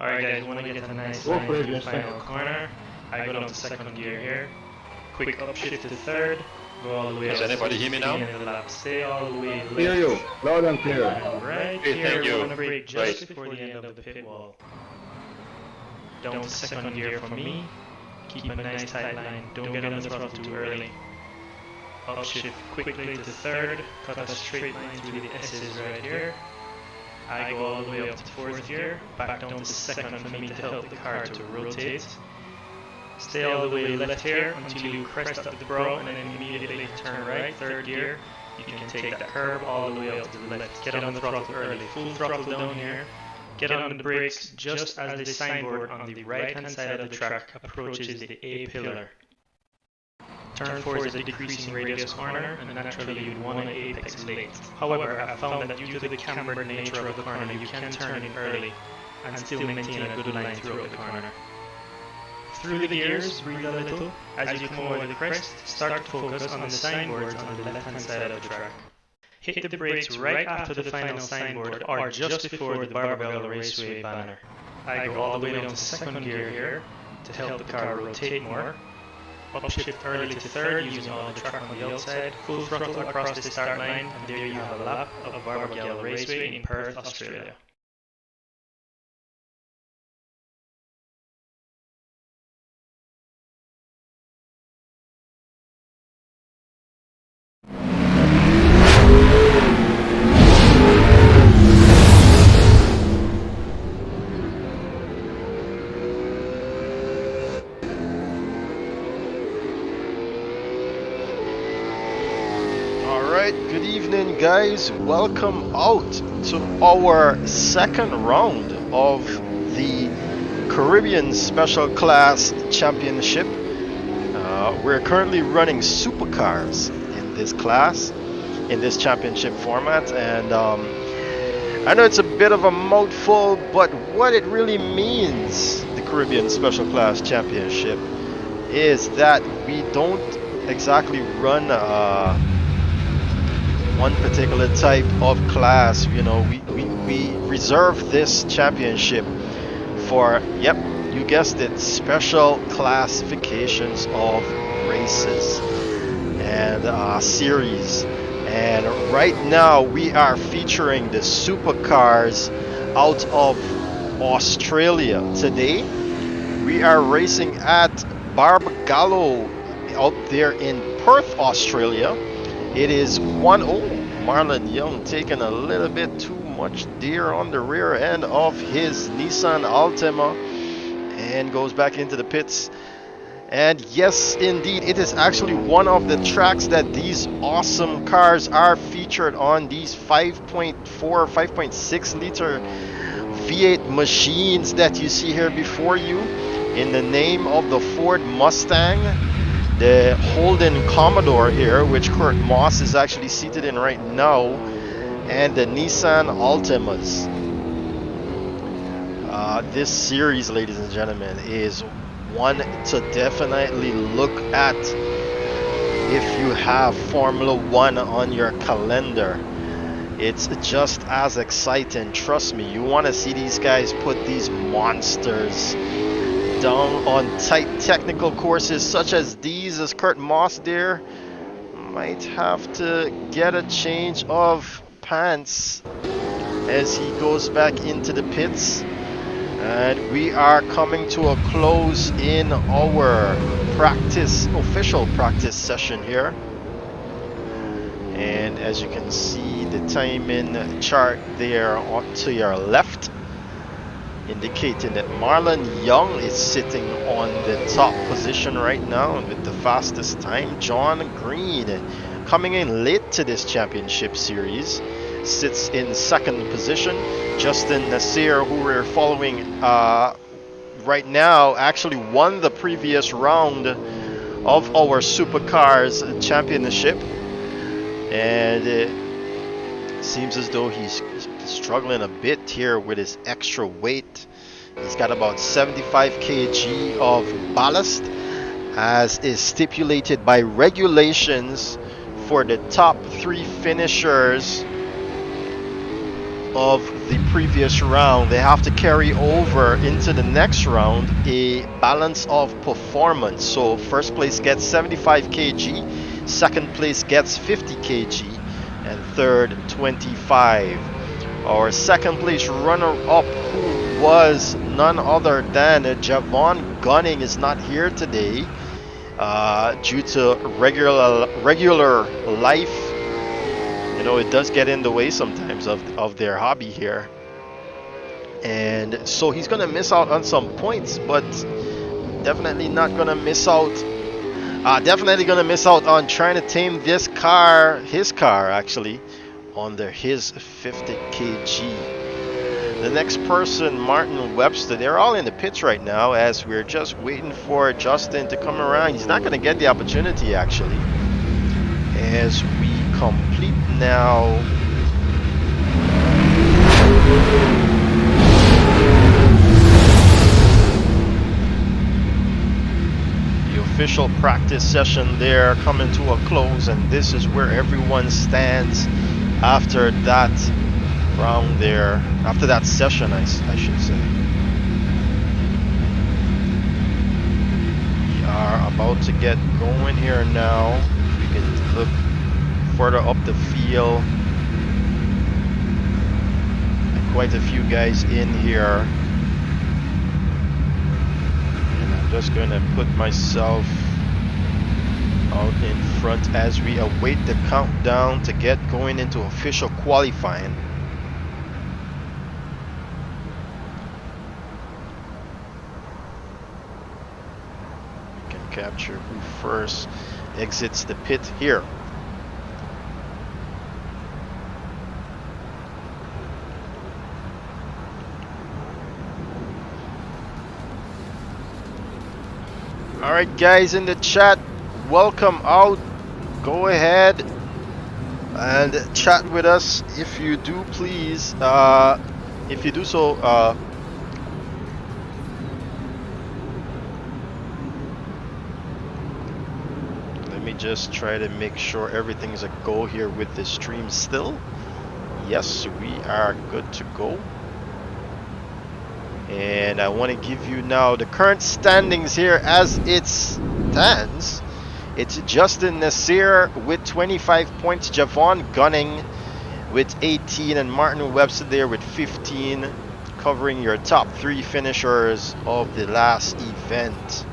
Alright guys, want to get a nice line to the final corner. I go down to second gear here. Quick upshift to third. Go all the way Does anybody hear me now? Lap. Stay all the way left. Hear you, loud and clear. And right Okay, here, thank you. we're going to brake just before the end of the pit wall. Down to second gear for me. Keep a nice tight line. Don't get on the throttle too early. Upshift quickly to third. Cut a straight line through the S's right here. I go all the way up to fourth gear. Back down to second for me to help the car to rotate. Stay all the way left here until you crest up the brow and then immediately turn right, third gear. You can take that curve all the way up to the left. Get on the throttle early. Full throttle down here. Get on the brakes just as the signboard on the right hand side of the track approaches the A pillar. Turn 4 is a decreasing radius corner, and naturally you'd want an apex late. However, I found that due to the cambered nature of the corner, you can turn in early and still maintain a good line throughout the corner. Through the gears, breathe a little. As you come over the crest, start to focus on the signboards on the left hand side of the track. Hit the brakes right after the final signboard or just before the Barbagallo Raceway banner. I go all the way down to second gear here to help the car rotate more. Upshift early to third using all the track on the outside. Full throttle across the start line, and there you have a lap of Barbagallo Raceway in Perth, Australia. Good evening, guys. Welcome out to our second round of the Caribbean Special Class Championship. We're currently running Supercars in this class, in this championship format, and I know it's a bit of a mouthful, but what it really means, the Caribbean Special Class Championship, is that we don't exactly run one particular type of class. You know, we reserve this championship for, yep, you guessed it, special classifications of races and series. And right now we are featuring the Supercars out of Australia. Today we are racing at Barbagallo out there in Perth, Australia. It is 1-0. Marlon Young taking a little bit too much deer on the rear end of his Nissan Altima and goes back into the pits. And yes, indeed, it is actually one of the tracks that these awesome cars are featured on, these 5.4, 5.6 liter V8 machines that you see here before you in the name of the Ford Mustang, the Holden Commodore here, which Kurt Moss is actually seated in right now, and the Nissan Altimas. This series, ladies and gentlemen, is one to definitely look at if you have Formula One on your calendar. It's just as exciting, trust me. You want to see these guys put these monsters down on tight technical courses such as these, as Kurt Moss there might have to get a change of pants as he goes back into the pits. And we are coming to a close in our official practice session here. And as you can see, the timing chart there to your left, indicating that Marlon Young is sitting on the top position right now and with the fastest time. John Green, coming in late to this championship series, sits in second position. Justin Nasseir, who we're following right now, actually won the previous round of our Supercars championship, and it seems as though he's struggling a bit here with his extra weight. He's got about 75 kg of ballast, as is stipulated by regulations for the top 3 finishers of the previous round, they have to carry over into the next round a balance of performance. So first place gets 75 kg, second place gets 50 kg, and third 25. Our second place runner-up, who was none other than Jevon Gunnings, is not here today due to regular life. You know, it does get in the way sometimes of their hobby here, and so he's gonna miss out on some points, but definitely not gonna miss out. Definitely gonna miss out on trying to tame this car, his car actually, under his 50 kg. The next person, Martin Webster, they're all in the pits right now as we're just waiting for Justin to come around. He's not going to get the opportunity actually, as we complete now the official practice session there coming to a close, and this is where everyone stands after that round there, after that session I should say. We are about to get going here now. You can look further up the field. Quite a few guys in here. And I'm just going to put myself out in front as we await the countdown to get going into official qualifying. We can capture who first exits the pit here. Alright guys in the chat, welcome out. Go ahead and chat with us if you do, please. If you do so, let me just try to make sure everything's a go here with the stream still. Yes, we are good to go. And I want to give you now the current standings here as it stands. It's Justin Nasseir with 25 points, Jevon Gunnings with 18, and Martin Webster there with 15, covering your top 3 finishers of the last event.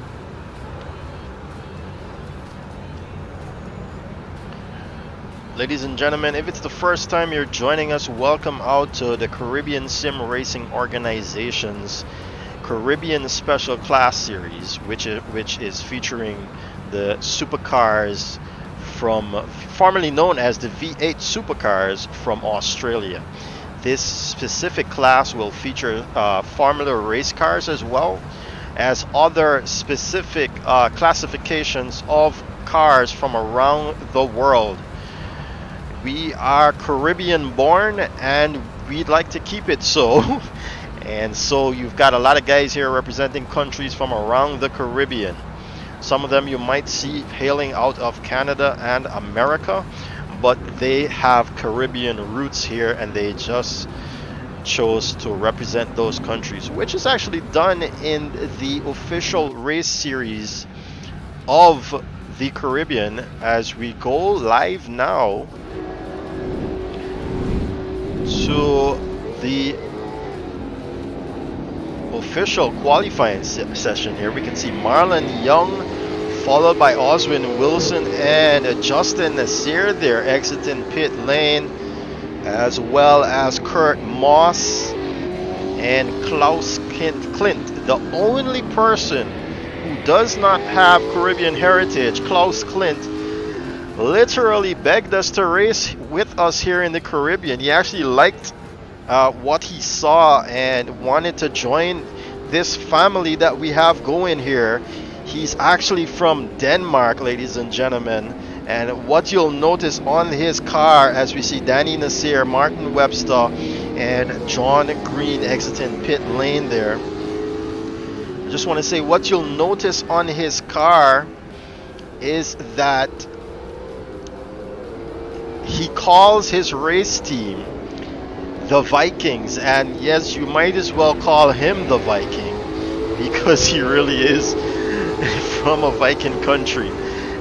Ladies and gentlemen, if it's the first time you're joining us, welcome out to the Caribbean Sim Racing Organization's Caribbean Special Class Series, which is featuring the Supercars from, formerly known as the V8 Supercars from Australia. This specific class will feature Formula race cars as well as other specific classifications of cars from around the world. We are Caribbean born and we'd like to keep it so. And so you've got a lot of guys here representing countries from around the Caribbean. Some of them you might see hailing out of Canada and America, but they have Caribbean roots here and they just chose to represent those countries, which is actually done in the official race series of the Caribbean as we go live now to the official qualifying session here. We can see Marlon Young followed by Oswin Wilson and Justin Nasseir there exiting pit lane, as well as Kurt Moss and Klaus Clint. The only person who does not have Caribbean heritage, Klaus Clint, literally begged us to race with us here in the Caribbean. He actually liked what he saw and wanted to join this family that we have going here. He's actually from Denmark, ladies and gentlemen, and what you'll notice on his car, as we see Danny Nasseir, Martin Webster and John Green exiting pit lane there, I just want to say what you'll notice on his car is that he calls his race team the Vikings, and yes, you might as well call him the Viking because he really is from a Viking country.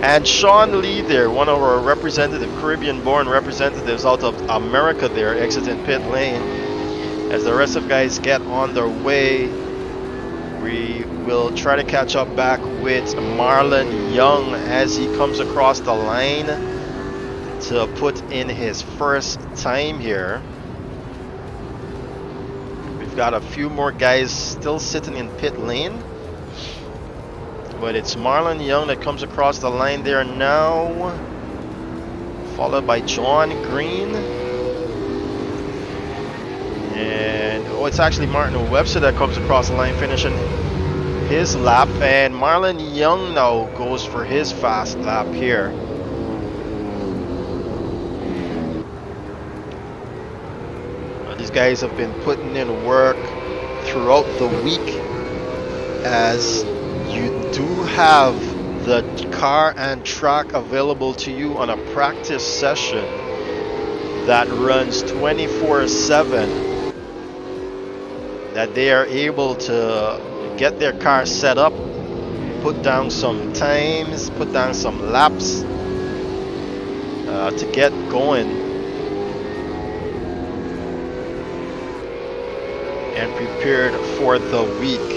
And Sean Lee there, one of our Caribbean-born representatives out of America there, exiting pit lane. As the rest of guys get on their way, we will try to catch up back with Marlon Young as he comes across the line to put in his first time here. We've got a few more guys still sitting in pit lane, but it's Marlon Young that comes across the line there now, followed by John Green. And it's actually Martin Webster that comes across the line, finishing his lap. And Marlon Young now goes for his fast lap here. These guys have been putting in work throughout the week, as you do have the car and track available to you on a practice session that runs 24/7, that they are able to get their car set up, put down some times, put down some laps to get going and prepared for the week.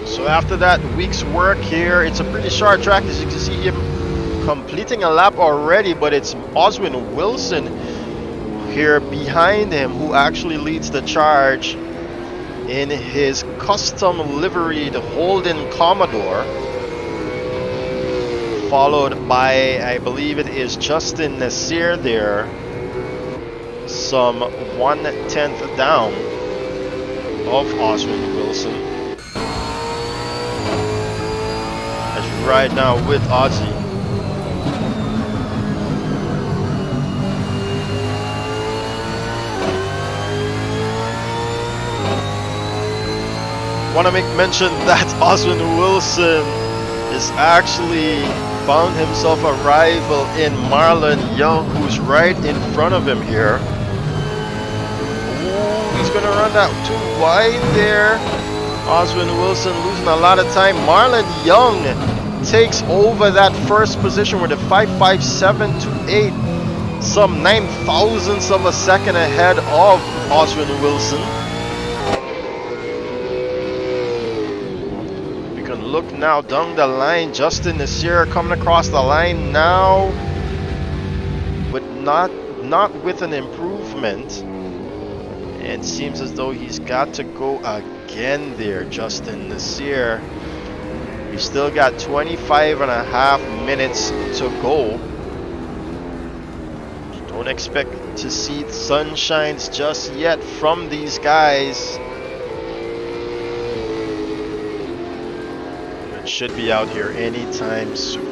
So after that week's work here, it's a pretty short track, as you can see him completing a lap already, but it's Oswin Wilson here behind him who actually leads the charge in his custom liveried Holden Commodore, followed by, I believe it is Justin Nasseir there, some 1/10 down of Oswin Wilson, as we ride now with Ozzy. Want to make mention that Oswin Wilson is actually found himself a rival in Marlon Young, who's right in front of him here. Ooh, he's gonna run that too wide there. Oswin Wilson losing a lot of time. Marlon Young takes over that first position with a 5.5728, some 9 thousandths of a second ahead of Oswin Wilson. Look now down the line, Justin Nasseir coming across the line now, but not with an improvement, and seems as though he's got to go again there, Justin Nasseir. We still got 25.5 minutes to go. Don't expect to see sunshines just yet from these guys. Should be out here anytime soon.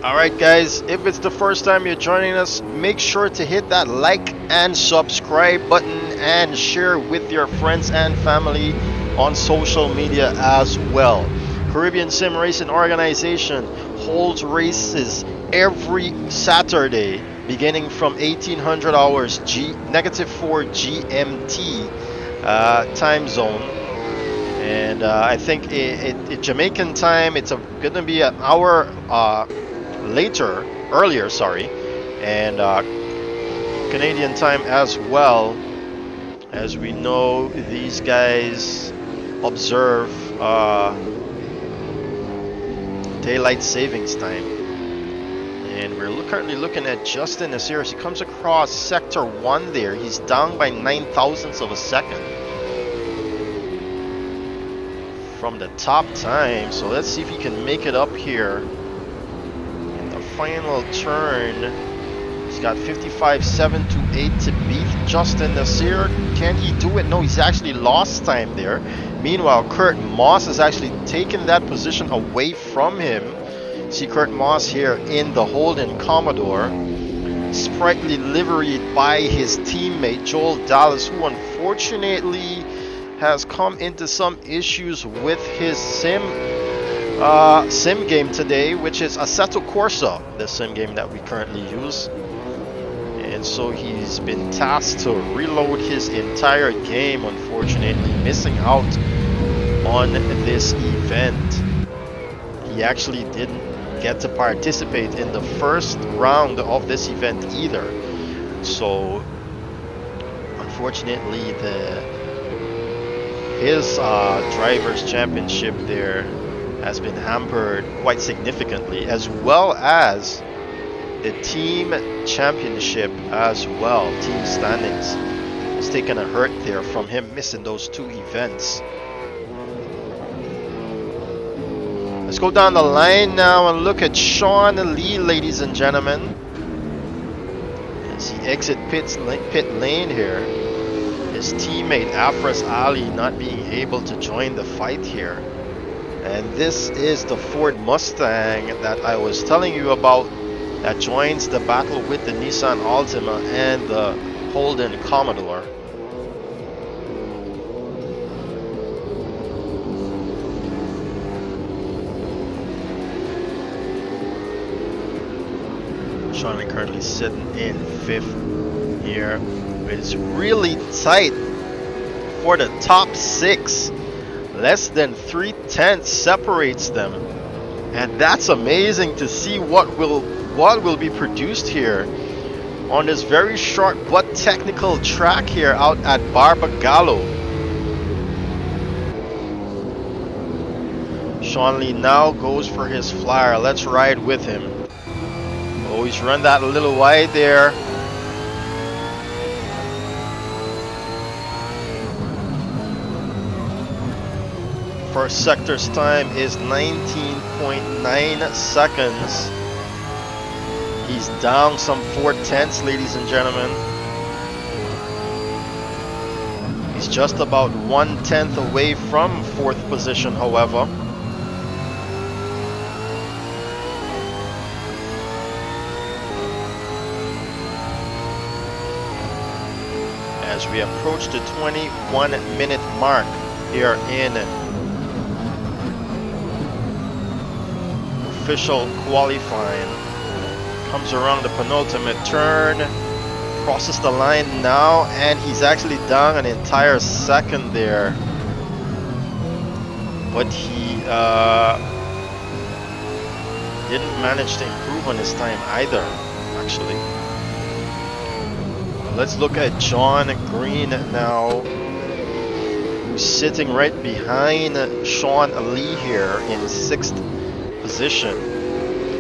Alright guys, if it's the first time you're joining us, make sure to hit that like and subscribe button and share with your friends and family on social media as well. Caribbean Sim Racing Organization holds races every Saturday beginning from 1800 hours -4 GMT time zone, and I think in Jamaican time it's going to be an hour earlier, and Canadian time as well, as we know these guys observe daylight savings time. And we're currently looking at Justin Nasseir as he comes across sector 1 there. He's down by 9 thousandths of a second from the top time, so let's see if he can make it up here in the final turn He's got 55.7 to 8 to beat Justin Nasseir. Can he do it? No, he's actually lost time there. Meanwhile, Kurt Moss has actually taken that position away from him. See Kurt Moss here in the Holden Commodore, sprightly liveried by his teammate Joel Dallas, who unfortunately has come into some issues with his sim game today, which is Assetto Corsa, the sim game that we currently use. And so he's been tasked to reload his entire game, unfortunately missing out on this event. He actually didn't get to participate in the first round of this event either. So unfortunately his drivers championship there has been hampered quite significantly, as well as the team championship as well. Team standings has taken a hurt there from him missing those two events. Let's go down the line now and look at Sean Lee, ladies and gentlemen, as he exit pit lane here. His teammate Afras Ali not being able to join the fight here. And this is the Ford Mustang that I was telling you about that joins the battle with the Nissan Altima and the Holden Commodore. Sean currently sitting in 5th here. It's really tight for the top 6. Less than 3/10 separates them, and that's amazing to see what will be produced here on this very short but technical track here out at Barbagallo. Sean Lee now goes for his flyer. Let's ride with him. Oh, he's run that a little wide there. First sector's time is 19.9 seconds. He's down some 4/10, ladies and gentlemen. He's just about 1/10 away from 4th position, however. As we approach the 21-minute mark here in official qualifying. Comes around the penultimate turn, crosses the line now, and he's actually down an entire second there. But he didn't manage to improve on his time either, actually. Let's look at John Green now, who's sitting right behind Sean Lee here in 6th position.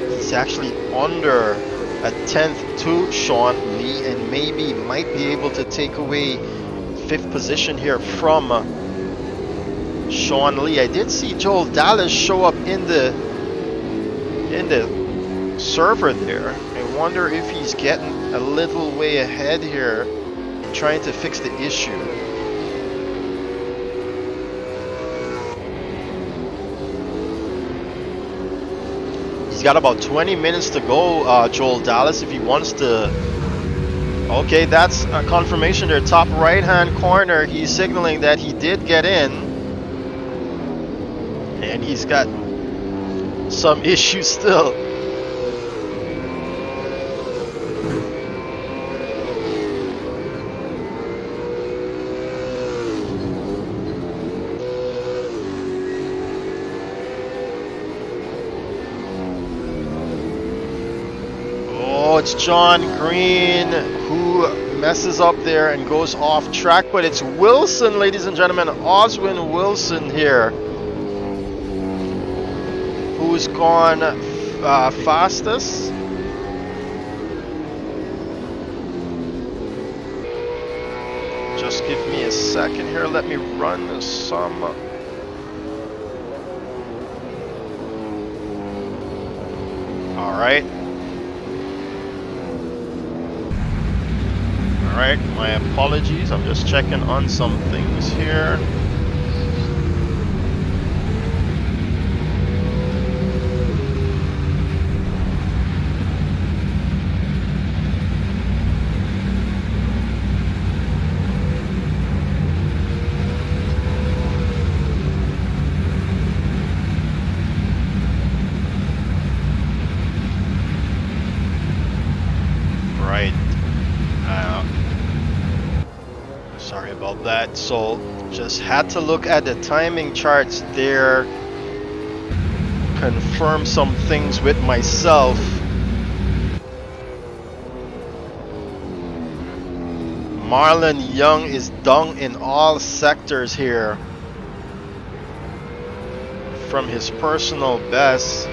He's actually under a 10th to Sean Lee, and maybe might be able to take away 5th position here from Sean Lee. I did see Joel Dallas show up in the server there. I wonder if he's getting a little way ahead here, trying to fix the issue. He's got about 20 minutes to go, Joel Dallas, if he wants to. Okay, that's a confirmation there. Top right-hand corner, he's signaling that he did get in. And he's got some issues still. It's John Green who messes up there and goes off track, but it's Wilson, ladies and gentlemen, Oswin Wilson here, who's gone fastest. Just give me a second here, let me run some. All right. Alright, my apologies. I'm just checking on some things here. Sorry about that. So just had to look at the timing charts there, confirm some things with myself. Marlon Young is down in all sectors here from his personal best.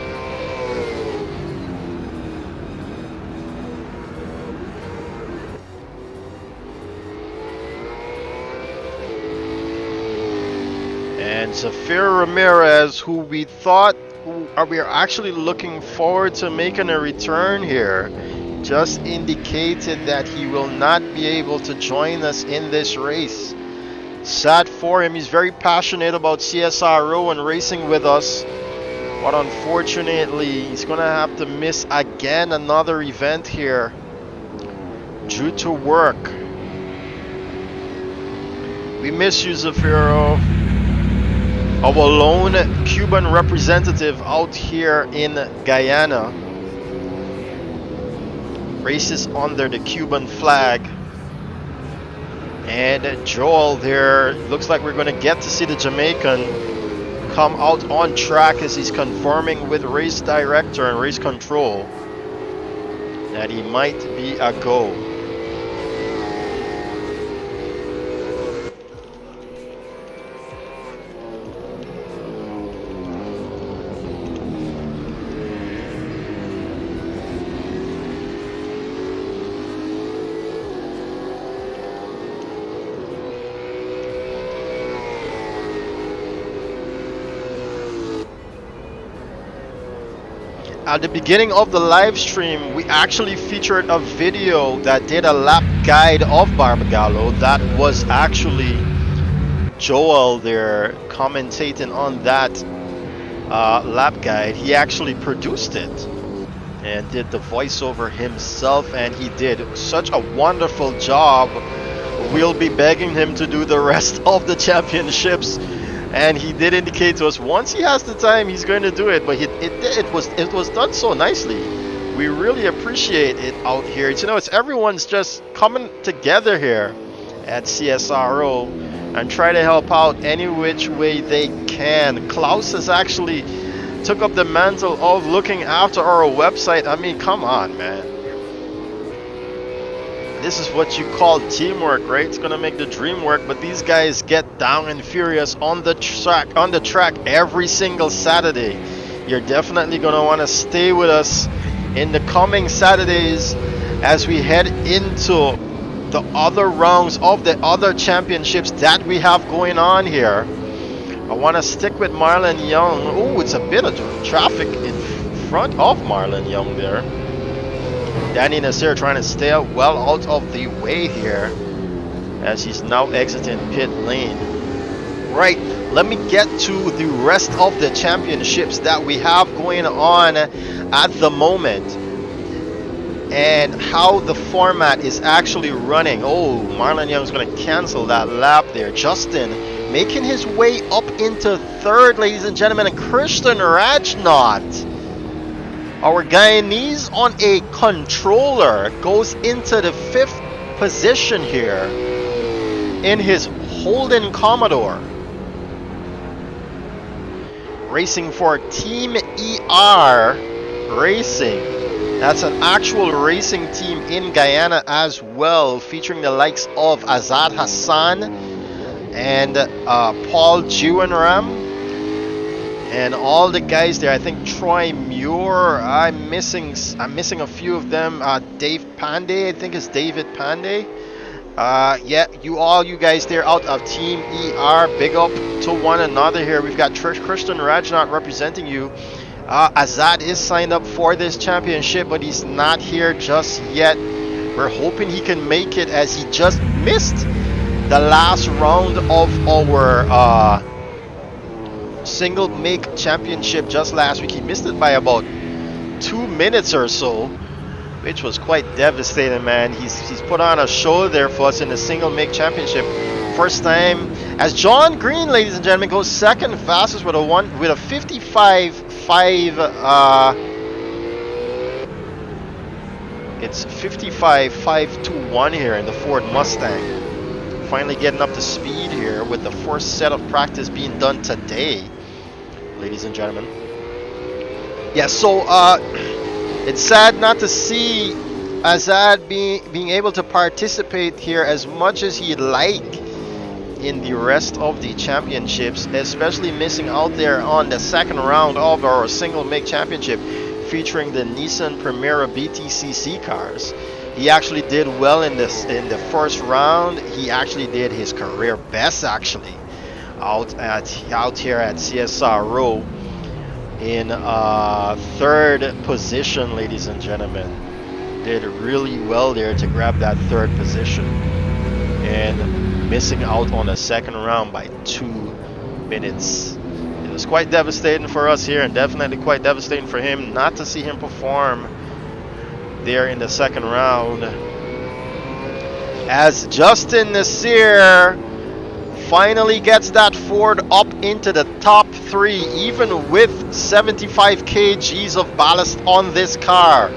And Zafir Ramirez, who we thought we are actually looking forward to making a return here, just indicated that he will not be able to join us in this race. Sad for him. He's very passionate about CSRO and racing with us, but unfortunately he's gonna have to miss again another event here due to work. We miss you, Zafiro. Our lone Cuban representative out here in Guyana. Races under the Cuban flag. And Joel there, looks like we're going to get to see the Jamaican come out on track as he's confirming with race director and race control that he might be a go. At the beginning of the live stream, we actually featured a video that did a lap guide of Barbagallo. That was actually Joel there commentating on that lap guide. He actually produced it and did the voiceover himself, and he did such a wonderful job. We'll be begging him to do the rest of the championships. And he did indicate to us once he has the time he's going to do it, but it was done so nicely. We really appreciate it out here. You know, it's everyone's just coming together here at CSRO and try to help out any which way they can. Klaus has actually took up the mantle of looking after our website. I mean, come on, man. This is what you call teamwork, right? It's gonna make the dream work, but these guys get down and furious on the track every single Saturday. You're definitely gonna want to stay with us in the coming Saturdays as we head into the other rounds of the other championships that we have going on here. I want to stick with Marlon Young. Oh, it's a bit of traffic in front of Marlon Young there. Danny Nasseir trying to stay well out of the way here as he's now exiting pit lane. Right, let me get to the rest of the championships that we have going on at the moment and how the format is actually running. Oh, Marlon Young's going to cancel that lap there. Justin making his way up into third, ladies and gentlemen, and Christian Rajnauth, our Guyanese on a controller, goes into the 5th position here in his Holden Commodore. Racing for Team ER Racing. That's an actual racing team in Guyana as well, featuring the likes of Azad Hassan and Paul Juwenram. And all the guys there, I think Troy Muir, I'm missing a few of them. Dave Pandey, I think it's David Pandey. Yeah, you guys there out of Team ER, big up to one another here. We've got Christian Rajnauth representing you. Azad is signed up for this championship, but he's not here just yet. We're hoping he can make it, as he just missed the last round of our single make championship just last week. He missed it by about 2 minutes or so, which was quite devastating, man. He's put on a show there for us in the single make championship. First time, as John Green, ladies and gentlemen, goes second fastest with a 55.5. It's 55.521 here in the Ford Mustang. Finally getting up to speed here with the first set of practice being done today, ladies and gentlemen. Yeah, so it's sad not to see Azad being able to participate here as much as he'd like in the rest of the championships, especially missing out there on the second round of our single make championship featuring the Nissan Primera BTCC cars. He actually did well in the first round. He actually did his career best actually out here at CSRO in third position, ladies and gentlemen. Did really well there to grab that third position, and missing out on the second round by 2 minutes. It was quite devastating for us here, and definitely quite devastating for him not to see him perform there in the second round, as Justin Nasseir finally gets that Ford up into the top 3, even with 75 kgs of ballast on this car.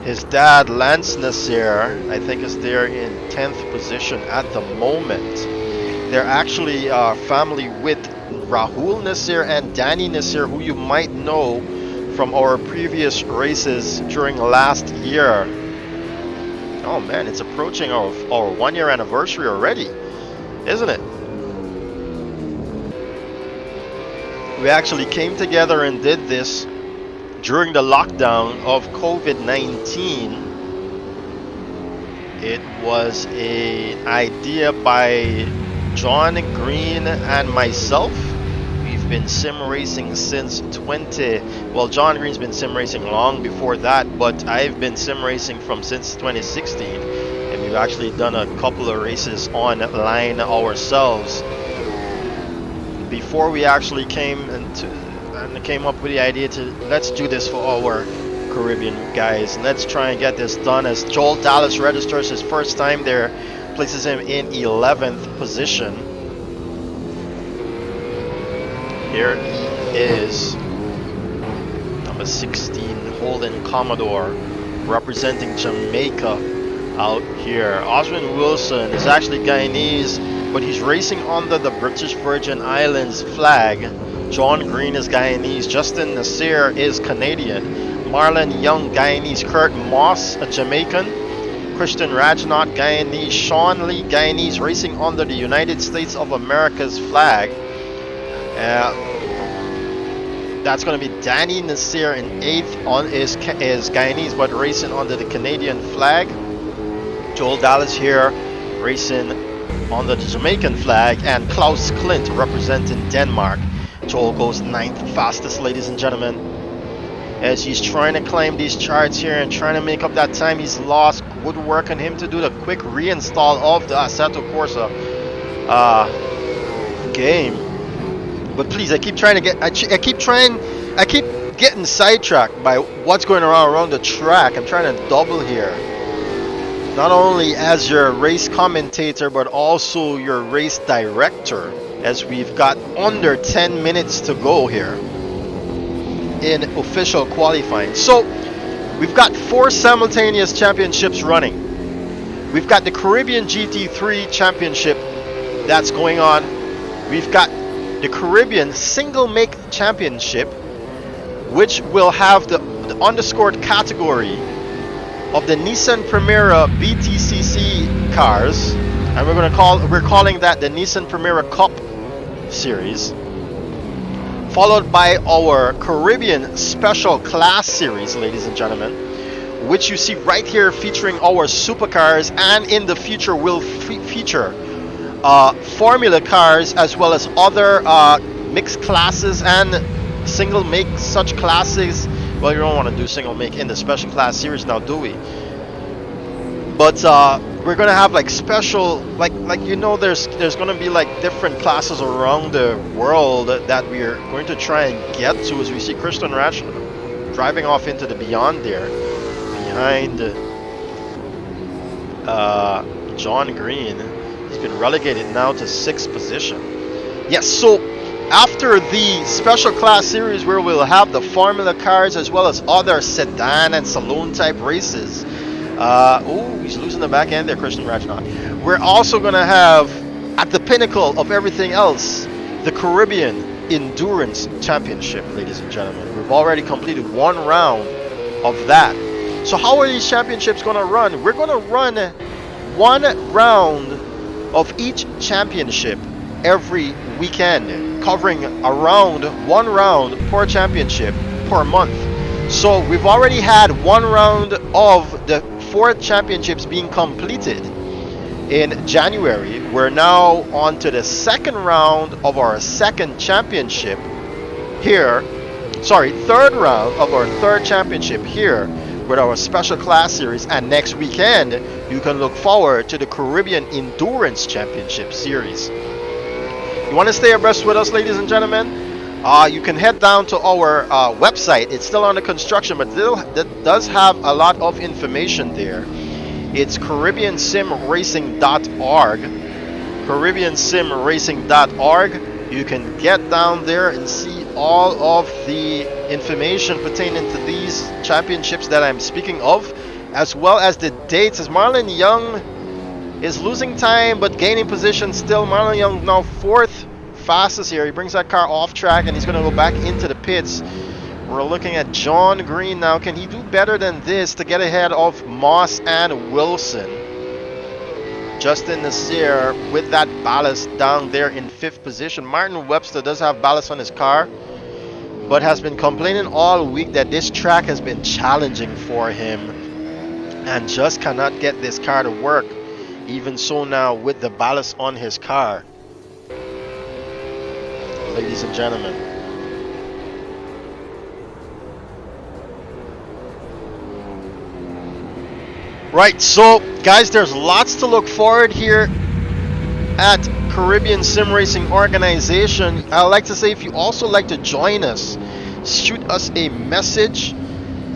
His dad, Lance Nasseir, I think is there in 10th position at the moment. They're actually family with Rahul Nasseir and Danny Nasseir, who you might know from our previous races during last year. Oh man, it's approaching our 1 year anniversary already, isn't it? We actually came together and did this during the lockdown of COVID-19. It was an idea by John Green and myself. We've been sim racing since John Green's been sim racing long before that, but I've been sim racing since 2016, and we've actually done a couple of races online ourselves before we actually came up with the idea to let's do this for our Caribbean guys. Let's try and get this done, as Joel Dallas registers his first time there, places him in 11th position. Here he is, number 16, Holden Commodore, representing Jamaica out here. Oswin Wilson is actually Guyanese, but he's racing under the British Virgin Islands flag. John Green is Guyanese. Justin Nasseir is Canadian. Marlon Young, Guyanese. Kurt Moss, a Jamaican. Christian Rajnauth, Guyanese. Sean Lee, Guyanese, racing under the United States of America's flag. That's going to be Danny Nasseir in 8th is Guyanese, but racing under the Canadian flag. Joel Dallas here racing under the Jamaican flag, and Klaus Klint representing Denmark. Joel goes 9th fastest, ladies and gentlemen, as he's trying to climb these charts here and trying to make up that time he's lost. Good work on him to do the quick reinstall of the Assetto Corsa game. But please, I keep getting sidetracked by what's going around the track. I'm trying to double here, not only as your race commentator but also your race director, as we've got under 10 minutes to go here in official qualifying. So we've got 4 simultaneous championships running. We've got the Caribbean GT3 championship that's going on. We've got the Caribbean single make championship, which will have the underscored category of the Nissan Primera BTCC cars, and we're calling that the Nissan Primera Cup series, followed by our Caribbean Special Class series, ladies and gentlemen, which you see right here featuring our supercars, and in the future will feature formula cars as well as other mixed classes and single make such classes Well, you don't want to do single make in the special class series now, do we? But we're gonna have like special, like you know, there's gonna be like different classes around the world that we're going to try and get to. As we see Christian Rajnauth driving off into the beyond there, behind John Green. He's been relegated now to 6th position. Yes, so after the special class series where we'll have the formula cars as well as other sedan and saloon type races. Oh, he's losing the back end there, Christian Rajnauth. We're also going to have, at the pinnacle of everything else, the Caribbean Endurance Championship, ladies and gentlemen. We've already completed 1 round of that. So how are these championships going to run? We're going to run 1 round of each championship every weekend, covering around 1 round per championship per month. So we've already had 1 round of the 4 championships being completed in January. We're now on to the 2nd round of our 2nd championship here. Sorry, 3rd round of our 3rd championship here with our special class series, and next weekend you can look forward to the Caribbean Endurance Championship series. You want to stay abreast with us, ladies and gentlemen? You can head down to our website. It's still under construction, but it does have a lot of information there. It's CaribbeanSimRacing.org. CaribbeanSimRacing.org. You can get down there and see all of the information pertaining to these championships that I'm speaking of, as well as the dates. As Marlon Young is losing time but gaining position still. Marlon Young now 4th fastest here. He brings that car off track and he's going to go back into the pits. We're looking at John Green now. Can he do better than this to get ahead of Moss and Wilson? Justin Nasseir with that ballast down there in 5th position. Martin Webster does have ballast on his car, but has been complaining all week that this track has been challenging for him and just cannot get this car to work. Even so now with the ballast on his car. Ladies and gentlemen. Right, so guys, there's lots to look forward here at Caribbean Sim Racing Organization. I'd like to say, if you also like to join us, shoot us a message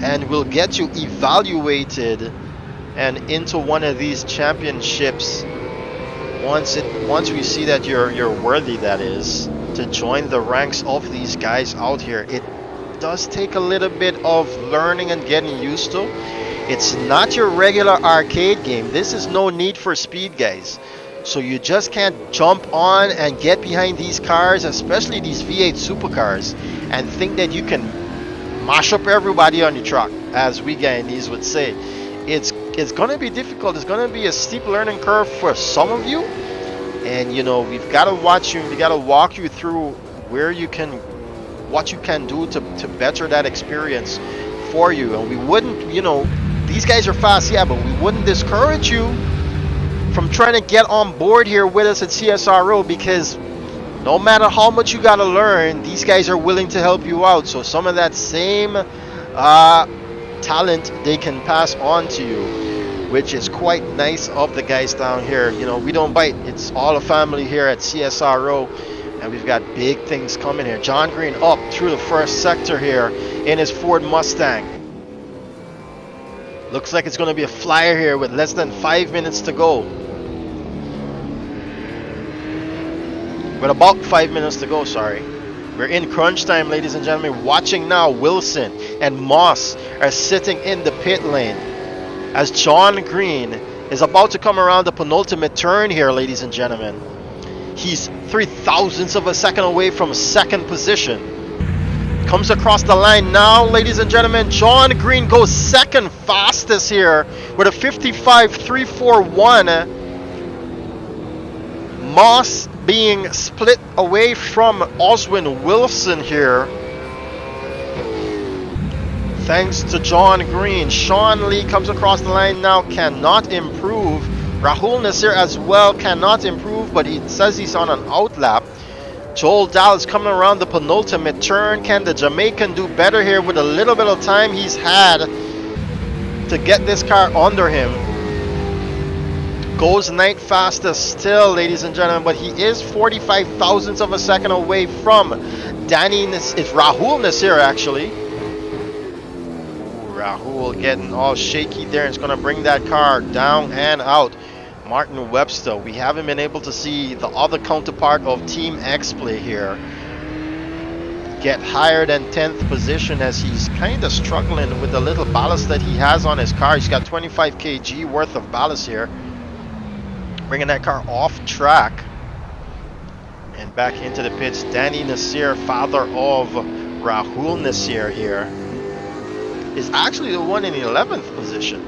and we'll get you evaluated and into one of these championships once we see that you're worthy, that is, to join the ranks of these guys out here. It does take a little bit of learning and getting used to. It's not your regular arcade game. This is no Need for Speed, guys. So you just can't jump on and get behind these cars, especially these V8 supercars, and think that you can mash up everybody on your truck, as we Guyanese would say. It's going to be difficult. It's going to be a steep learning curve for some of you. And, you know, we've got to watch you. We got to walk you through what you can do to better that experience for you. And we wouldn't, you know, these guys are fast, yeah, but we wouldn't discourage you from trying to get on board here with us at CSRO, because no matter how much you got to learn, these guys are willing to help you out. So some of that same talent they can pass on to you, which is quite nice of the guys down here. You know, we don't bite. It's all a family here at CSRO, and we've got big things coming here. John Green up through the 1st sector here in his Ford Mustang. Looks like it's going to be a flyer here with less than 5 minutes to go. With about 5 minutes to go, sorry. We're in crunch time, ladies and gentlemen. Watching now, Wilson and Moss are sitting in the pit lane as John Green is about to come around the penultimate turn here, ladies and gentlemen. He's 0.003 of a second away from 2nd position. Comes across the line now, ladies and gentlemen. John Green goes 2nd fastest here with a 55.341. Moss being split away from Oswin Wilson here, thanks to John Green. Sean Lee comes across the line now, cannot improve. Rahul Nasseir as well cannot improve, but he says he's on an outlap. Joel Dallas coming around the penultimate turn. Can the Jamaican do better here with a little bit of time he's had to get this car under him? Goes night fastest still, ladies and gentlemen, but he is 45 thousandths of a second away from it's Rahul Nasseir actually. Ooh, Rahul getting all shaky there. It's going to bring that car down and out. Martin Webster, we haven't been able to see the other counterpart of Team Xplay here get higher than 10th position, as he's kind of struggling with the little ballast that he has on his car. He's got 25 kg worth of ballast here, bringing that car off track. And back into the pits, Danny Nasseir, father of Rahul Nasseir here, is actually the one in the 11th position.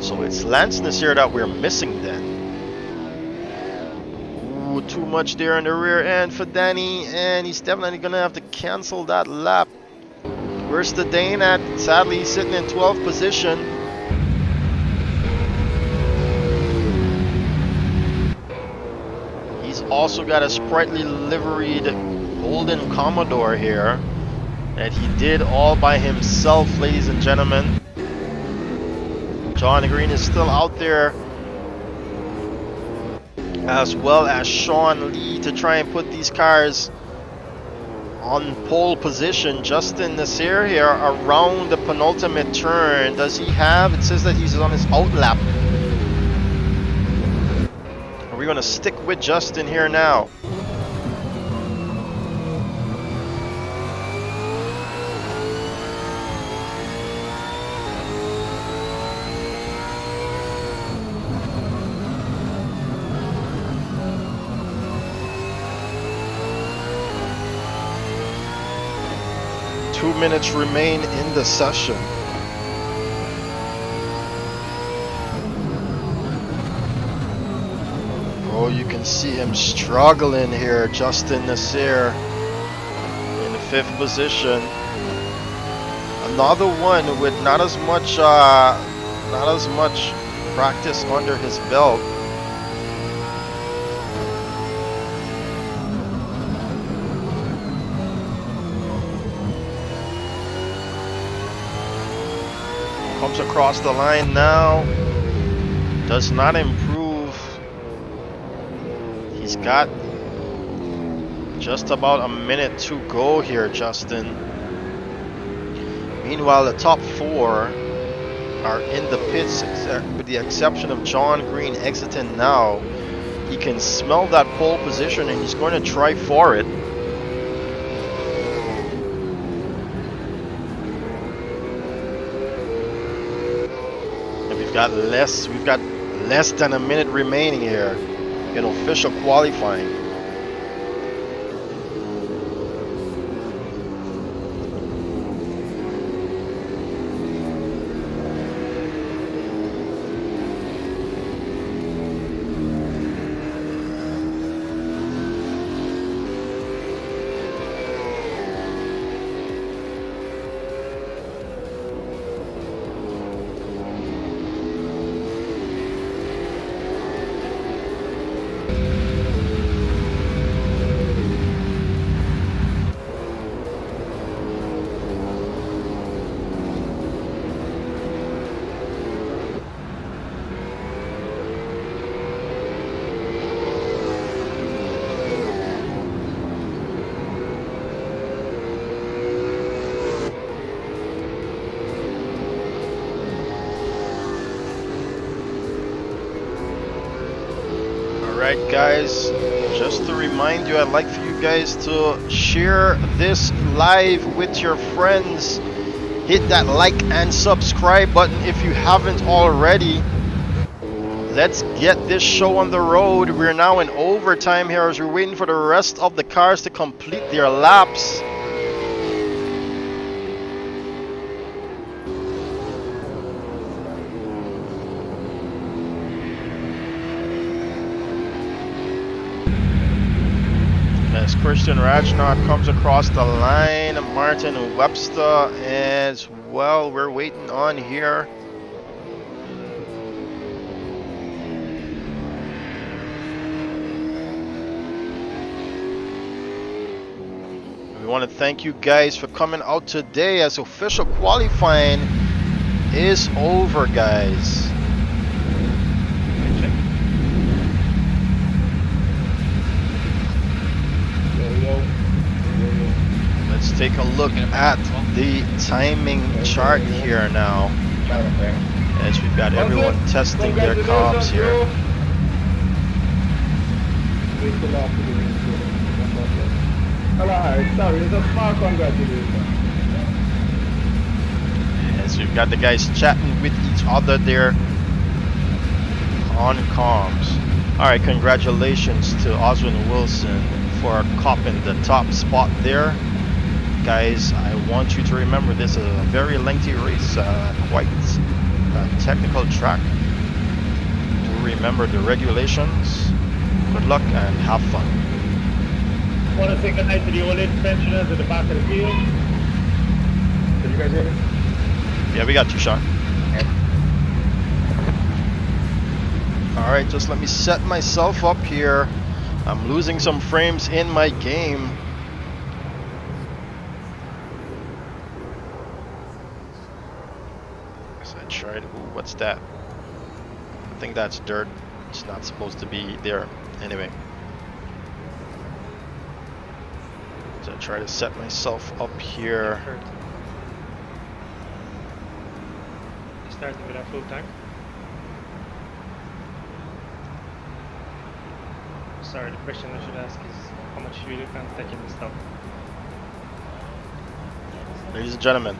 So it's Lance Nasseir that we're missing then. Ooh, too much there in the rear end for Danny, and he's definitely gonna have to cancel that lap. Where's the Dane at? Sadly, he's sitting in 12th position. He's also got a sprightly liveried Golden Commodore here that he did all by himself, ladies and gentlemen. John Green is still out there, as well as Sean Lee, to try and put these cars on pole position. Justin Nasseir here around the penultimate turn. Does he have? It says that he's on his out lap. Are we going to stick with Justin here now? Minutes remain in the session. Oh, you can see him struggling here. Justin Nasseir in 5th position. Another one with not as much practice under his belt. Comes across the line now. Does not improve. He's got just about a minute to go here, Justin. Meanwhile, the top 4 are in the pits, with the exception of John Green exiting now. He can smell that pole position and he's going to try for it. We've got less than a minute remaining here in official qualifying. Alright guys, just to remind you, I'd like for you guys to share this live with your friends. Hit that like and subscribe button if you haven't already. Let's get this show on the road. We're now in overtime here as we're waiting for the rest of the cars to complete their laps. As Christian Rajnauth comes across the line, Martin Webster as well. We're waiting on here. want to thank you guys for coming out today as official qualifying is over, guys. Let's take a look at the timing chart here now, as we've got everyone testing their comms here. As we've got the guys chatting with each other there on comms. Alright, congratulations to Oswin Wilson for copping the top spot there. Guys, I want you to remember this is a very lengthy race, quite a technical track. Do remember the regulations. Good luck and have fun. I want to say good night to the OLED pensioners at the back of the field. Can you guys hear me? Yeah, we got you, Sean. Okay. Alright, just let me set myself up here. I'm losing some frames in my game. As I tried. Ooh, what's that? I think that's dirt. It's not supposed to be there. Anyway. So I try to set myself up here. Starting with a full tank. Sorry, the question I should ask is how much fuel you can take in the stop. Ladies and gentlemen,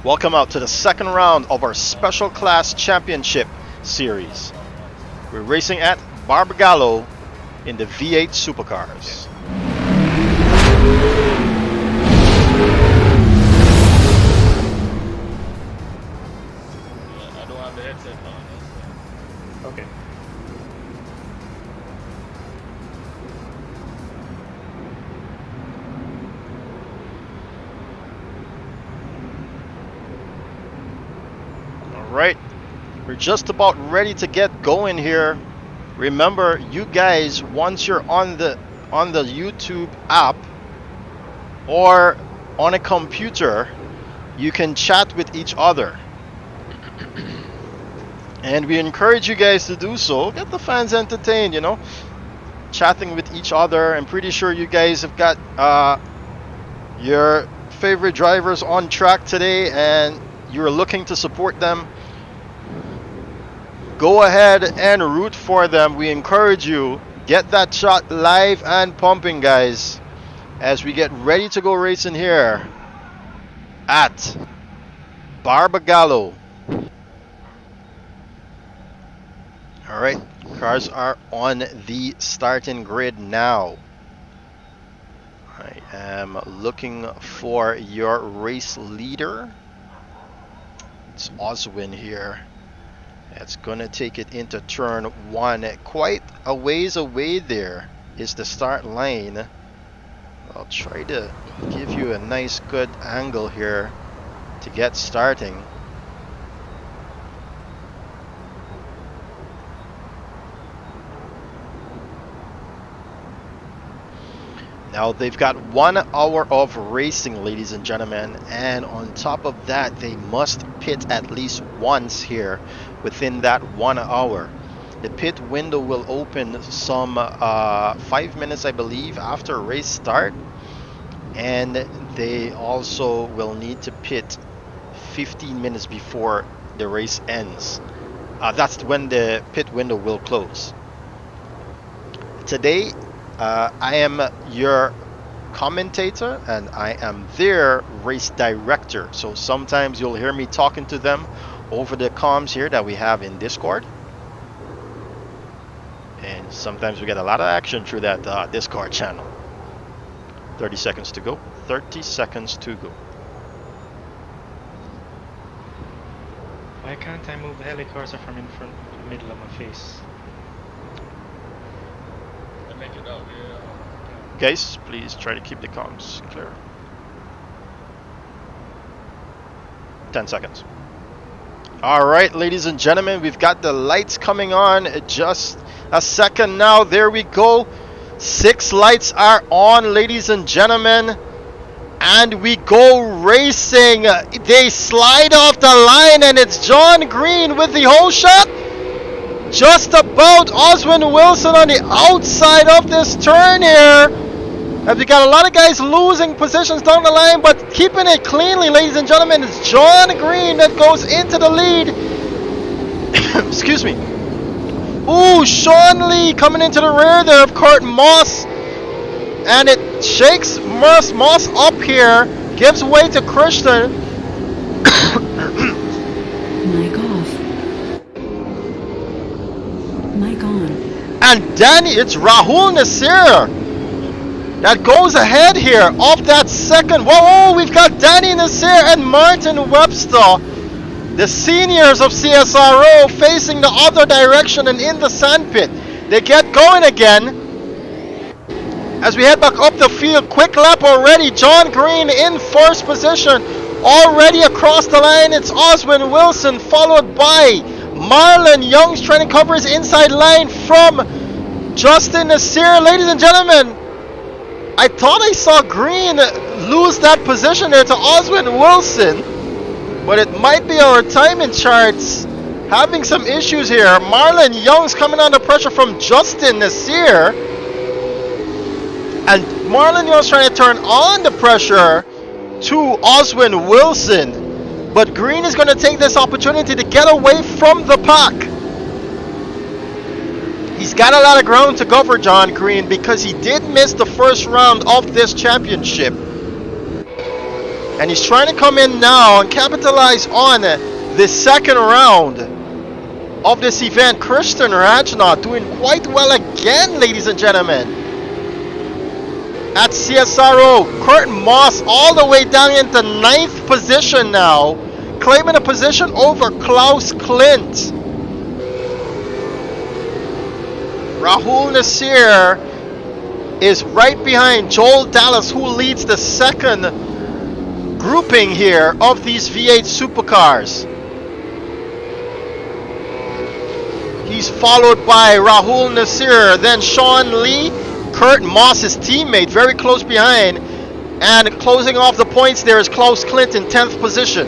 welcome out to the second round of our Special Class Championship Series. We're racing at Barbagallo in the V8 Supercars. I don't have the headset on. Okay. Alright, we're just about ready to get going here. Remember, you guys, once you're on the YouTube app or on a computer, you can chat with each other. And we encourage you guys to do so. Get the fans entertained, you know. Chatting with each other. I'm pretty sure you guys have got your favorite drivers on track today and you're looking to support them. Go ahead and root for them. We encourage you. Get that shot live and pumping, guys, as we get ready to go racing here at Barbagallo. Alright, cars are on the starting grid now. I am looking for your race leader. It's Oswin here. It's gonna take it into turn one. Quite a ways away there is the start line. I'll try to give you a nice good angle here to get starting. Now they've got 1 hour of racing, ladies and gentlemen, and on top of that they must pit at least once here within that 1 hour. The pit window will open some 5 minutes, I believe, after race start, and they also will need to pit 15 minutes before the race ends. That's when the pit window will close. Today I am your commentator and I am their race director, so sometimes you'll hear me talking to them over the comms here that we have in Discord, and sometimes we get a lot of action through that Discord channel. 30 seconds to go. 30 seconds to go. Why can't I move the helicursor from in front of the middle of my face? Make it out, yeah. Guys, please try to keep the comms clear. 10 seconds. Alright, ladies and gentlemen, we've got the lights coming on. Just a second now. There we go. 6 lights are on, ladies and gentlemen. And we go racing. They slide off the line, and it's John Green with the hole shot. Just about Oswin Wilson on the outside of this turn here. As we got a lot of guys losing positions down the line, but keeping it cleanly, ladies and gentlemen. It's John Green that goes into the lead. Excuse me. Ooh, Sean Lee coming into the rear there of Kurt Moss. And it shakes Moss up here. Gives way to Christian. Mic off. Mic on. And Danny, it's Rahul Nasseir that goes ahead here of that second. Whoa, we've got Danny Nasseir and Martin Webster, the seniors of CSRO, facing the other direction and in the sandpit. They get going again. As we head back up the field, quick lap already. John Green in first position. Already across the line, it's Oswin Wilson, followed by Marlon Young's trying to cover his inside line from Justin Nasseir. Ladies and gentlemen, I thought I saw Green lose that position there to Oswin Wilson, but it might be our timing charts having some issues here. Marlon Young's coming under pressure from Justin Nasseir, and Marlon Young's trying to turn on the pressure to Oswin Wilson, but Green is going to take this opportunity to get away from the pack. He's got a lot of ground to cover, John Green, because he did miss the first round of this championship. And he's trying to come in now and capitalize on the second round of this event. Christian Rajnauth doing quite well again, ladies and gentlemen. At CSRO, Kurt Moss all the way down into 9th position now, claiming a position over Klaus Klint. Rahul Nasseir is right behind Joel Dallas, who leads the second grouping here of these V8 Supercars. He's followed by Rahul Nasseir, then Sean Lee, Kurt Moss, his teammate, very close behind, and closing off the points there is Klaus Klint in 10th position.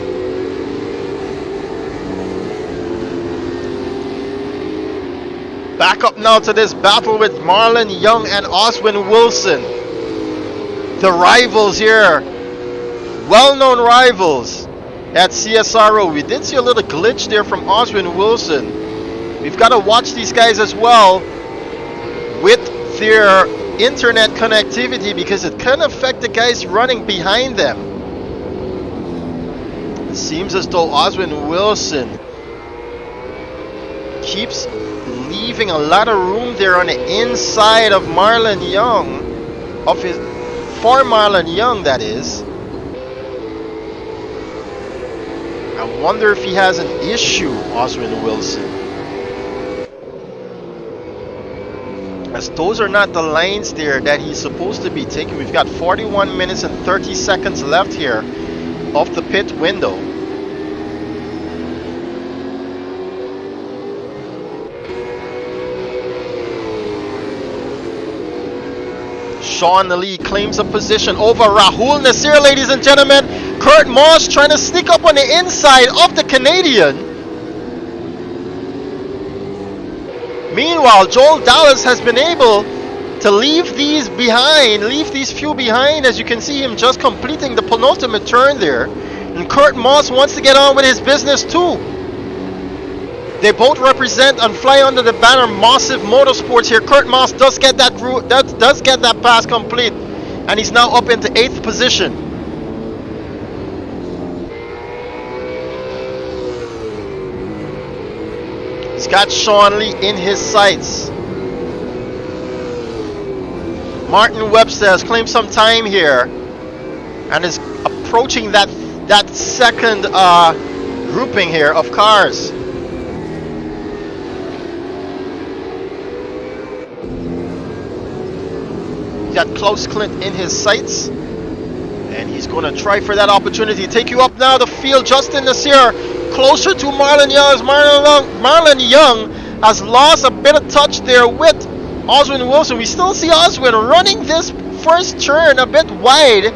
Back up now to this battle with Marlon Young and Oswin Wilson. The rivals here, well-known rivals at CSRO. We did see a little glitch there from Oswin Wilson. We've got to watch these guys as well with their internet connectivity, because it can affect the guys running behind them. It seems as though Oswin Wilson keeps leaving a lot of room there on the inside of Marlon Young, for Marlon Young, that is. I wonder if he has an issue, Oswin Wilson, as those are not the lines there that he's supposed to be taking. We've got 41 minutes and 30 seconds left here of the pit window. Sean Lee claims a position over Rahul Nasseir, ladies and gentlemen. Kurt Moss trying to sneak up on the inside of the Canadian. Meanwhile, Joel Dallas has been able to leave these few behind, as you can see him just completing the penultimate turn there. And Kurt Moss wants to get on with his business too. They both represent and fly under the banner MOSSIVE Motorsports here. Kurt Moss does get that pass complete, and he's now up into 8th position. He's got Sean Lee in his sights. Martin Webster has claimed some time here and is approaching that second grouping here of cars. He's got Klaus Klint in his sights, and he's going to try for that opportunity. Take you up now the field. Justin Nasseir closer to Marlon Young, as Marlon Young has lost a bit of touch there with Oswin Wilson. We still see Oswin running this first turn a bit wide,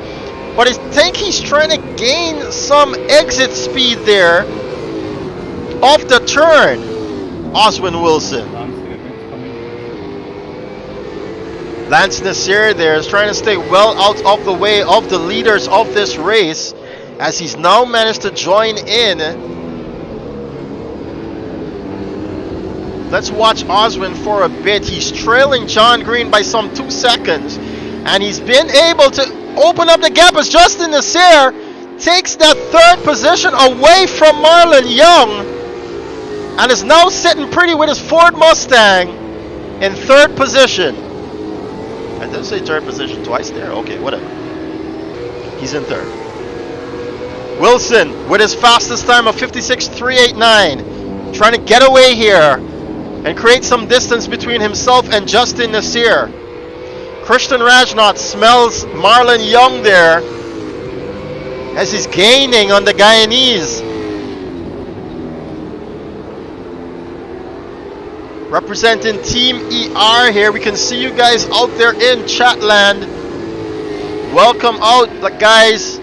But I think he's trying to gain some exit speed there off the turn. Oswin Wilson. Lance Nasseir there is trying to stay well out of the way of the leaders of this race, as he's now managed to join in. Let's watch Oswin for a bit. He's trailing John Green by some 2 seconds, and he's been able to open up the gap as Justin Nasseir takes that 3rd position away from Marlon Young, and is now sitting pretty with his Ford Mustang in 3rd position. I did say 3rd position twice there. Okay, whatever. He's in 3rd. Wilson with his fastest time of 56.389, trying to get away here and create some distance between himself and Justin Nasseir. Christian Rajnauth smells Marlon Young there as he's gaining on the Guyanese. Representing Team ER here, we can see you guys out there in Chatland. Welcome out, guys.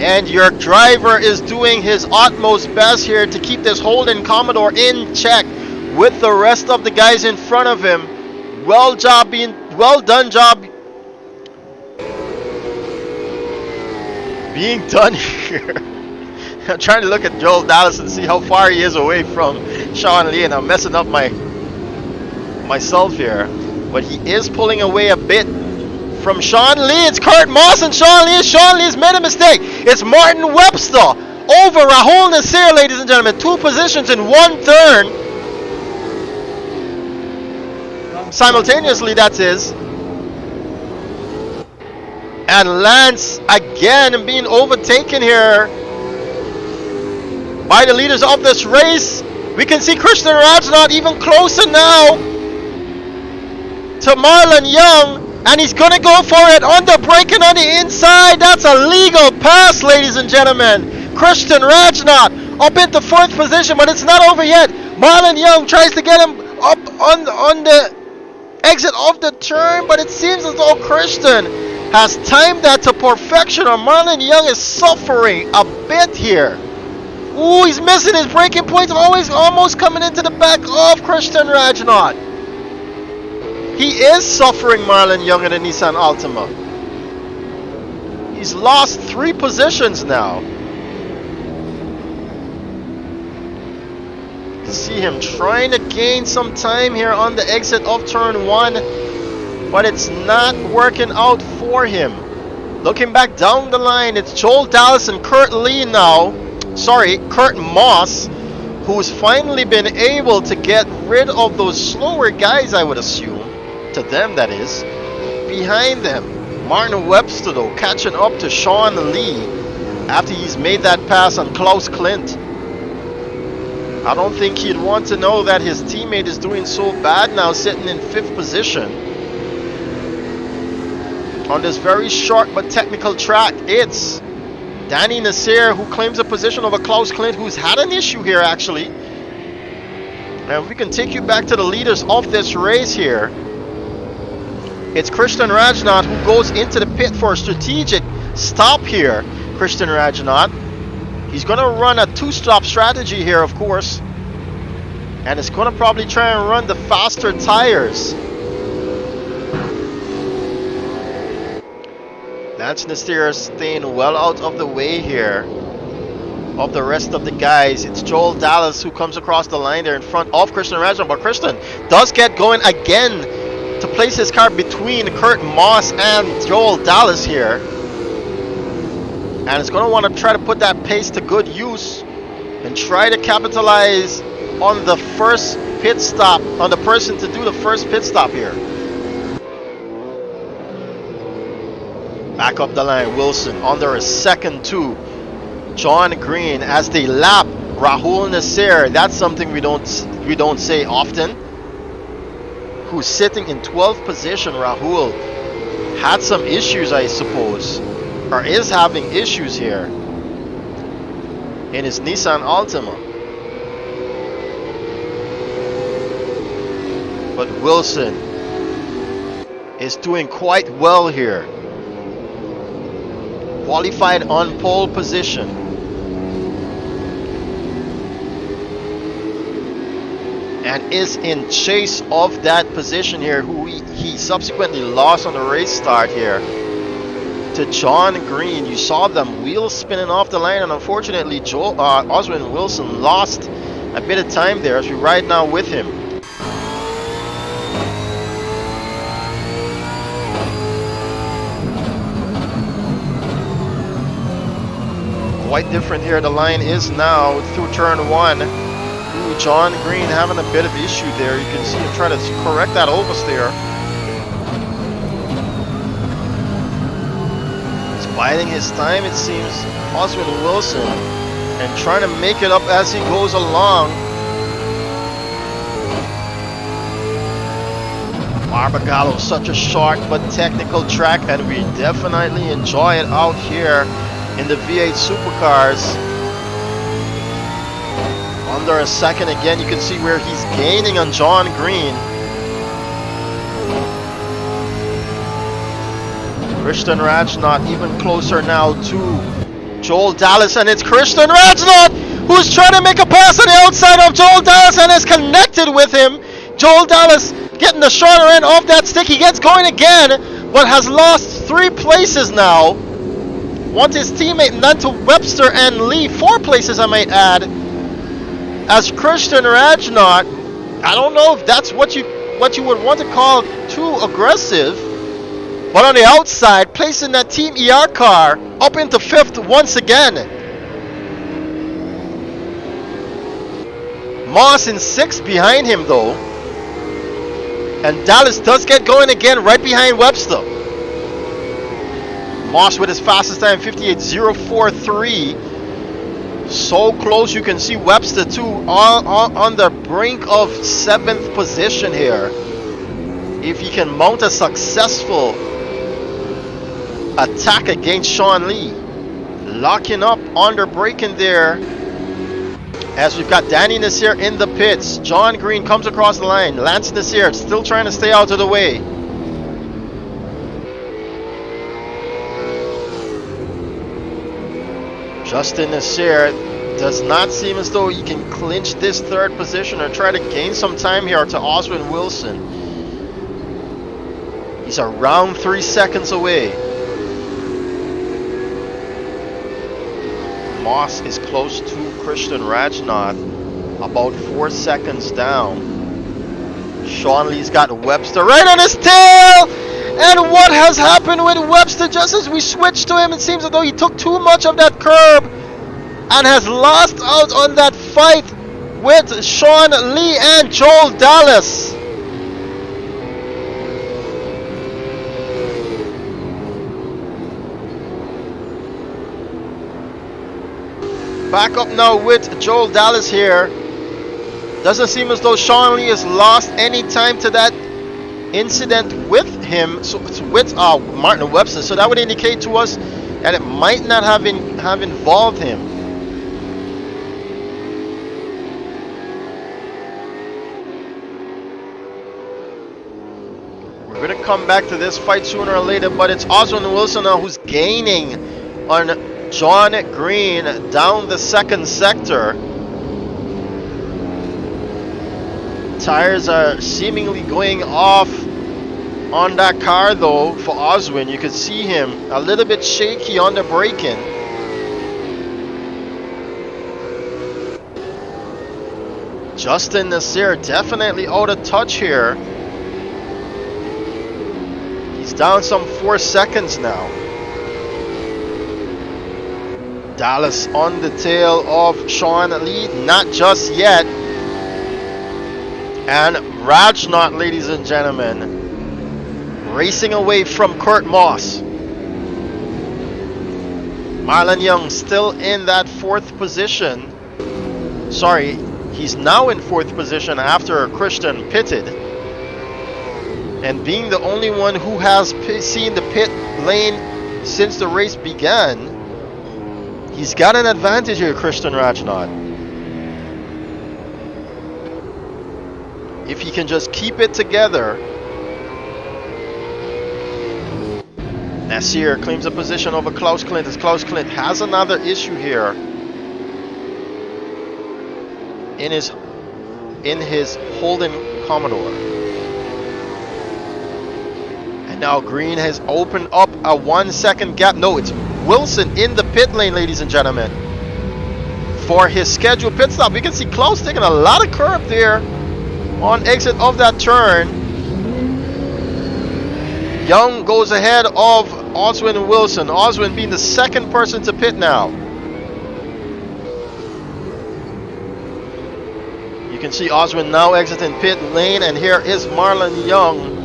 And your driver is doing his utmost best here to keep this Holden Commodore in check with the rest of the guys in front of him. Well done job being done here. I'm trying to look at Joel Dallas and see how far he is away from Sean Lee, and I'm messing up myself here. But he is pulling away a bit from Sean Lee. It's Kurt Moss and Sean Lee. Sean Lee's made a mistake. It's Martin Webster over Rahul Nasseir, ladies and gentlemen. 2 positions in 1 turn. Simultaneously, that is. And Lance again being overtaken here by the leaders of this race. We can see Christian Rajnauth even closer now to Marlon Young, and he's gonna go for it on the braking on the inside. That's a legal pass, ladies and gentlemen. Christian Rajnauth up into 4th position, but it's not over yet. Marlon Young tries to get him up on the exit of the turn, but it seems as though Christian has timed that to perfection, or Marlon Young is suffering a bit here. Ooh, he's missing his braking points, almost coming into the back of Christian Rajnauth. He is suffering, Marlon Young, in the Nissan Altima. He's lost 3 positions now. You can see him trying to gain some time here on the exit of turn 1, but it's not working out for him. Looking back down the line, it's Joel Dallas and Kurt Moss, who's finally been able to get rid of those slower guys, I would assume. To them, that is. Behind them, Martin Webster, though, catching up to Sean Lee after he's made that pass on Klaus Klint. I don't think he'd want to know that his teammate is doing so bad now, sitting in 5th position. On this very short but technical track, it's Danny Nasseir who claims a position over Klaus Klint, who's had an issue here actually. And we can take you back to the leaders of this race here. It's Christian Rajnauth who goes into the pit for a strategic stop here. Christian Rajnauth. He's going to run a 2-stop strategy here, of course. And it's going to probably try and run the faster tires. Lance Nasseir staying well out of the way here of the rest of the guys. It's Joel Dallas who comes across the line there in front of Christian Rajnauth. But Christian does get going again to place his car between Kurt Moss and Joel Dallas here. And it's going to want to try to put that pace to good use and try to capitalize on the first pit stop, on the person to do the first pit stop here. Back up the line, Wilson under a second to John Green as they lap Rahul Nasseir. That's something we don't say often. Who's sitting in 12th position. Rahul had some issues, I suppose, or is having issues here in his Nissan Altima. But Wilson is doing quite well here. Qualified on pole position. And is in chase of that position here, who he subsequently lost on the race start here to John Green. You saw them wheels spinning off the line, and unfortunately Oswin Wilson lost a bit of time there as we ride now with him. Quite different here. The line is now through turn 1. Ooh, John Green having a bit of issue there. You can see him trying to correct that oversteer. He's biding his time, it seems, Oswin Wilson, and trying to make it up as he goes along. Barbagallo, such a short but technical track, and we definitely enjoy it out here in the V8 Supercars. Under a second again, you can see where he's gaining on John Green. Christian Rajnauth even closer now to Joel Dallas, and it's Christian Rajnauth who's trying to make a pass on the outside of Joel Dallas and is connected with him. Joel Dallas getting the shorter end of that stick. He gets going again, but has lost 3 places now. Wants his teammate Nanto Webster and Lee 4 places, I might add. As Christian Rajnauth, I don't know if that's what you would want to call too aggressive, but on the outside, placing that Team ER car up into 5th once again. Moss in 6th behind him though, and Dallas does get going again right behind Webster. Moss with his fastest time, 58.043. So close, you can see Webster too on the brink of 7th position here. If he can mount a successful attack against Sean Lee. Locking up under braking there. As we've got Danny Nasseir in the pits. John Green comes across the line. Lance Nasseir still trying to stay out of the way. Justin Nasseir does not seem as though he can clinch this 3rd position or try to gain some time here to Oswin Wilson. He's around 3 seconds away. Moss is close to Christian Rajnauth, about 4 seconds down. Sean Lee's got Webster right on his tail! And what has happened with Webster? Just as we switched to him, it seems as though he took too much of that curb and has lost out on that fight with Sean Lee and Joel Dallas. Back up now with Joel Dallas here. Doesn't seem as though Sean Lee has lost any time to that incident with him, so with Martin Webster. So that would indicate to us that it might not have involved him. We're going to come back to this fight sooner or later, but it's Oswin Wilson now who's gaining on John Green down the 2nd sector. Tires are seemingly going off on that car though for Oswin. You can see him a little bit shaky on the braking. Justin Nasseir definitely out of touch here. He's down some 4 seconds now. Dallas on the tail of Sean Lee, not just yet. And Rajnauth, ladies and gentlemen, racing away from Kurt Moss. Marlon Young still in that 4th position. Sorry, he's now in 4th position after Christian pitted. And being the only one who has seen the pit lane since the race began, he's got an advantage here, Christian Rajnauth. If he can just keep it together. Nasseir claims a position over Klaus Klint as Klaus Klint has another issue here in his Holden Commodore. And now Green has opened up a 1 second gap. No, it's Wilson in the pit lane, ladies and gentlemen, for his scheduled pit stop. We can see Klaus taking a lot of curb there on exit of that turn. Young goes ahead of Oswin and Wilson. Oswin being the second person to pit now. You can see Oswin now exiting pit lane, and here is Marlon Young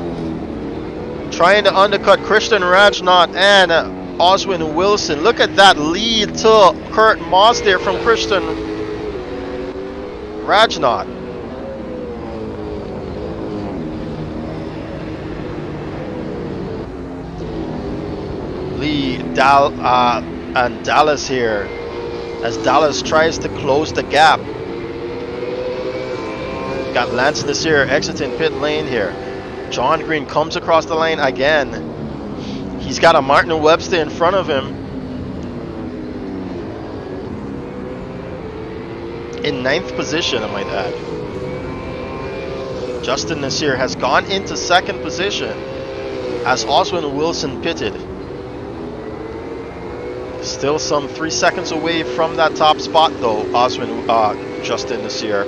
trying to undercut Christian Rajnauth and Oswin Wilson. Look at that lead to Kurt Moss there from Christian Rajnauth. Lee, and Dallas here as Dallas tries to close the gap. Got Lance Nasseir exiting pit lane here. John Green comes across the lane again. He's got a Martin Webster in front of him in 9th position, I might add. Justin Nasseir has gone into 2nd position as Oswin Wilson pitted. Still some 3 seconds away from that top spot though, Justin Nasseir.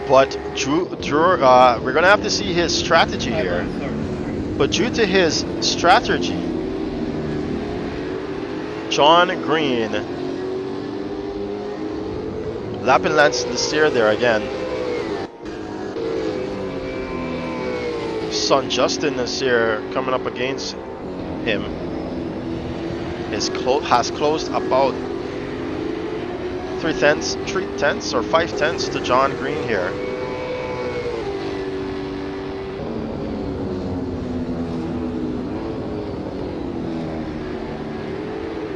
But we're gonna have to see his strategy here. But due to his strategy, John Green lapping Lance Nasseir there again. Son Justin Nasseir coming up against him has closed about 3 tenths or 5 tenths to John Green here.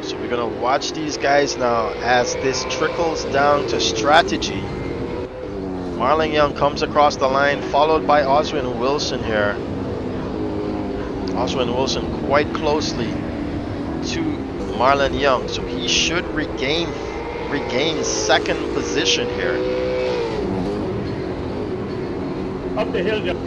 So we're gonna watch these guys now as this trickles down to strategy. Marlon Young comes across the line, followed by Oswin Wilson here. Oswin Wilson quite closely to Marlon Young, so he should regain 2nd position here. Up the hill, John.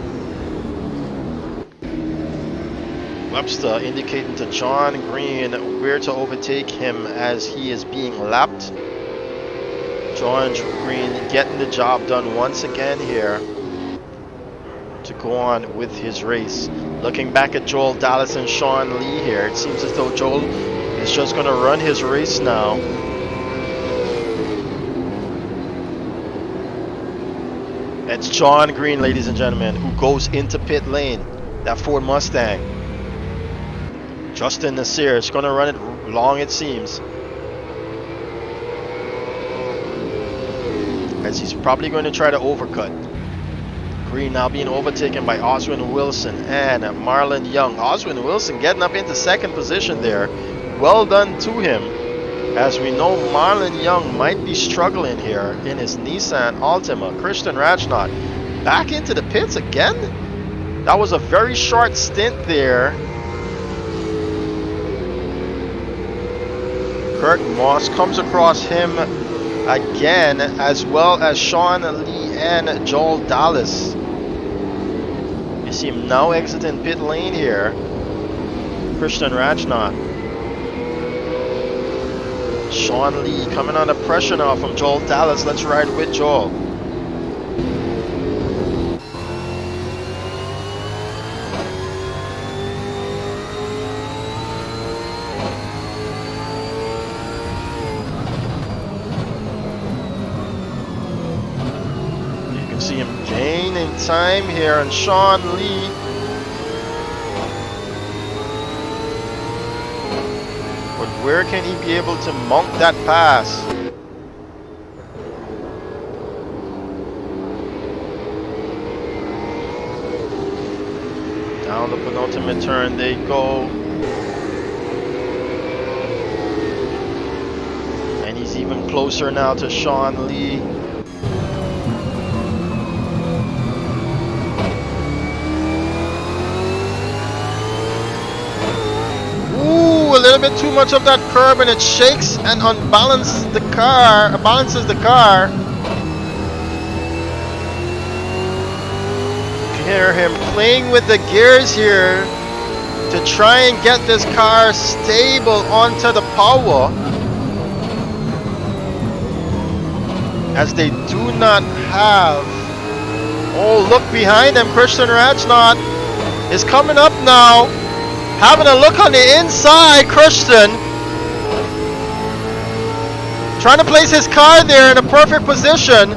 Webster indicating to John Green where to overtake him as he is being lapped. John Green getting the job done once again here to go on with his race. Looking back at Joel Dallas and Sean Lee here, it seems as though Joel is just going to run his race now. It's John Green, ladies and gentlemen, who goes into pit lane. That Ford Mustang. Justin Nasseir is going to run it long, it seems, as he's probably going to try to overcut. Green now being overtaken by Oswin Wilson and Marlon Young. Oswin Wilson getting up into 2nd position there. Well done to him, as we know Marlon Young might be struggling here in his Nissan Altima. Christian Rajnauth back into the pits again. That was a very short stint there. Kurt Moss comes across him again, as well as Sean Lee and Joel Dallas. You see him now exiting pit lane here. Christian Rajnauth. Sean Lee coming under pressure now from Joel Dallas. Let's ride with Joel. You can see him gaining time here, and Sean Lee where can he be able to mount that pass? Down the penultimate turn they go. And he's even closer now to Sean Lee. little bit too much of that curb and it shakes and balances the car. You can hear him playing with the gears here to try and get this car stable onto the power, as they do not have. Oh, look behind them. Christian Rajnauth is coming up now, having a look on the inside. Christian trying to place his car there in a perfect position.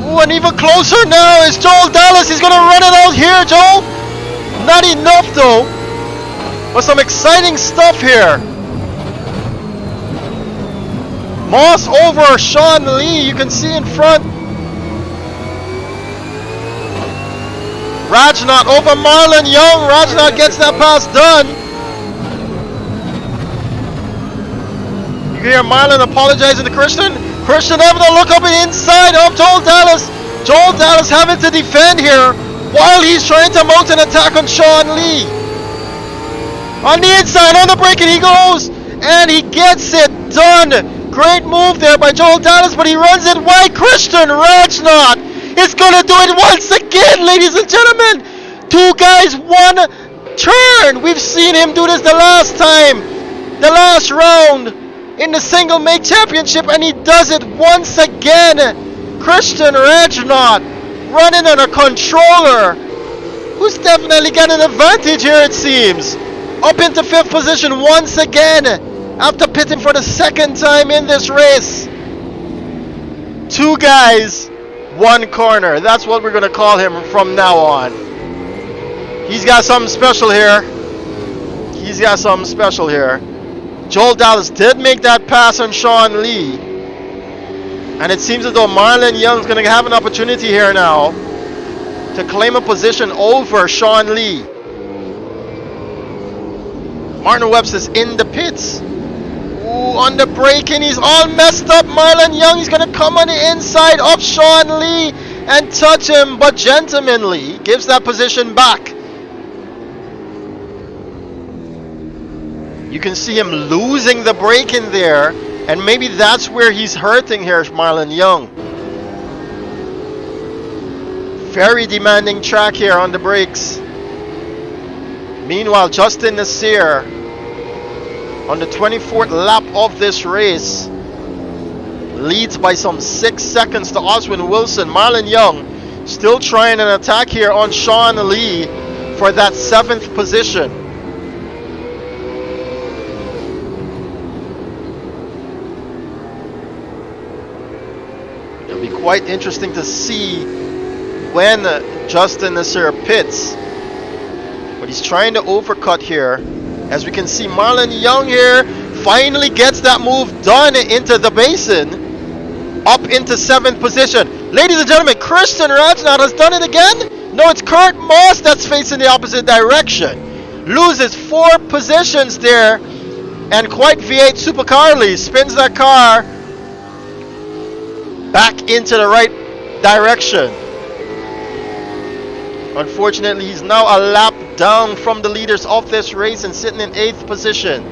Ooh, and even closer now is Joel Dallas. He's gonna run it out here, Joel. Not enough though, but some exciting stuff here. Moss over Sean Lee, you can see in front. Rajnauth over Marlon Young. Rajnauth gets that pass done. You can hear Marlon apologizing to Christian. Christian having a look up the inside of Joel Dallas. Joel Dallas having to defend here while he's trying to mount an attack on Sean Lee. On the inside, on the brake, and he goes, and he gets it done. Great move there by Joel Dallas, but he runs it wide. Christian Rajnauth is gonna do it once again, ladies and gentlemen. Two guys, one turn. We've seen him do this the last time, the last round in the single make championship, and he does it once again. Christian Rajnauth running on a controller, who's definitely got an advantage here, it seems. Up into 5th position once again, after pitting for the 2nd time in this race. Two guys, one corner. That's what we're going to call him from now on. He's got something special here. Joel Dallas did make that pass on Sean Lee. And it seems as though Marlon Young's going to have an opportunity here now to claim a position over Sean Lee. Martin Webster's in the pits. Ooh, on the brake, and he's all messed up. Marlon Young, he's going to come on the inside of Sean Lee and touch him, but gentlemanly gives that position back. You can see him losing the brake in there, and maybe that's where he's hurting here, Marlon Young. Very demanding track here on the brakes. Meanwhile, Justin Nasseir, on the 24th lap of this race, leads by some 6 seconds to Oswin Wilson. Marlon Young still trying an attack here on Sean Lee for that 7th position. It'll be quite interesting to see when Justin Nasseir pits, but he's trying to overcut here. As we can see, Marlon Young here finally gets that move done into the basin, up into 7th position. Ladies and gentlemen, Christian Rajnauth has done it again. No, it's Kurt Moss that's facing the opposite direction. Loses 4 positions there, and quite V8 Supercarly spins that car back into the right direction. Unfortunately, he's now a lap down from the leaders of this race and sitting in 8th position.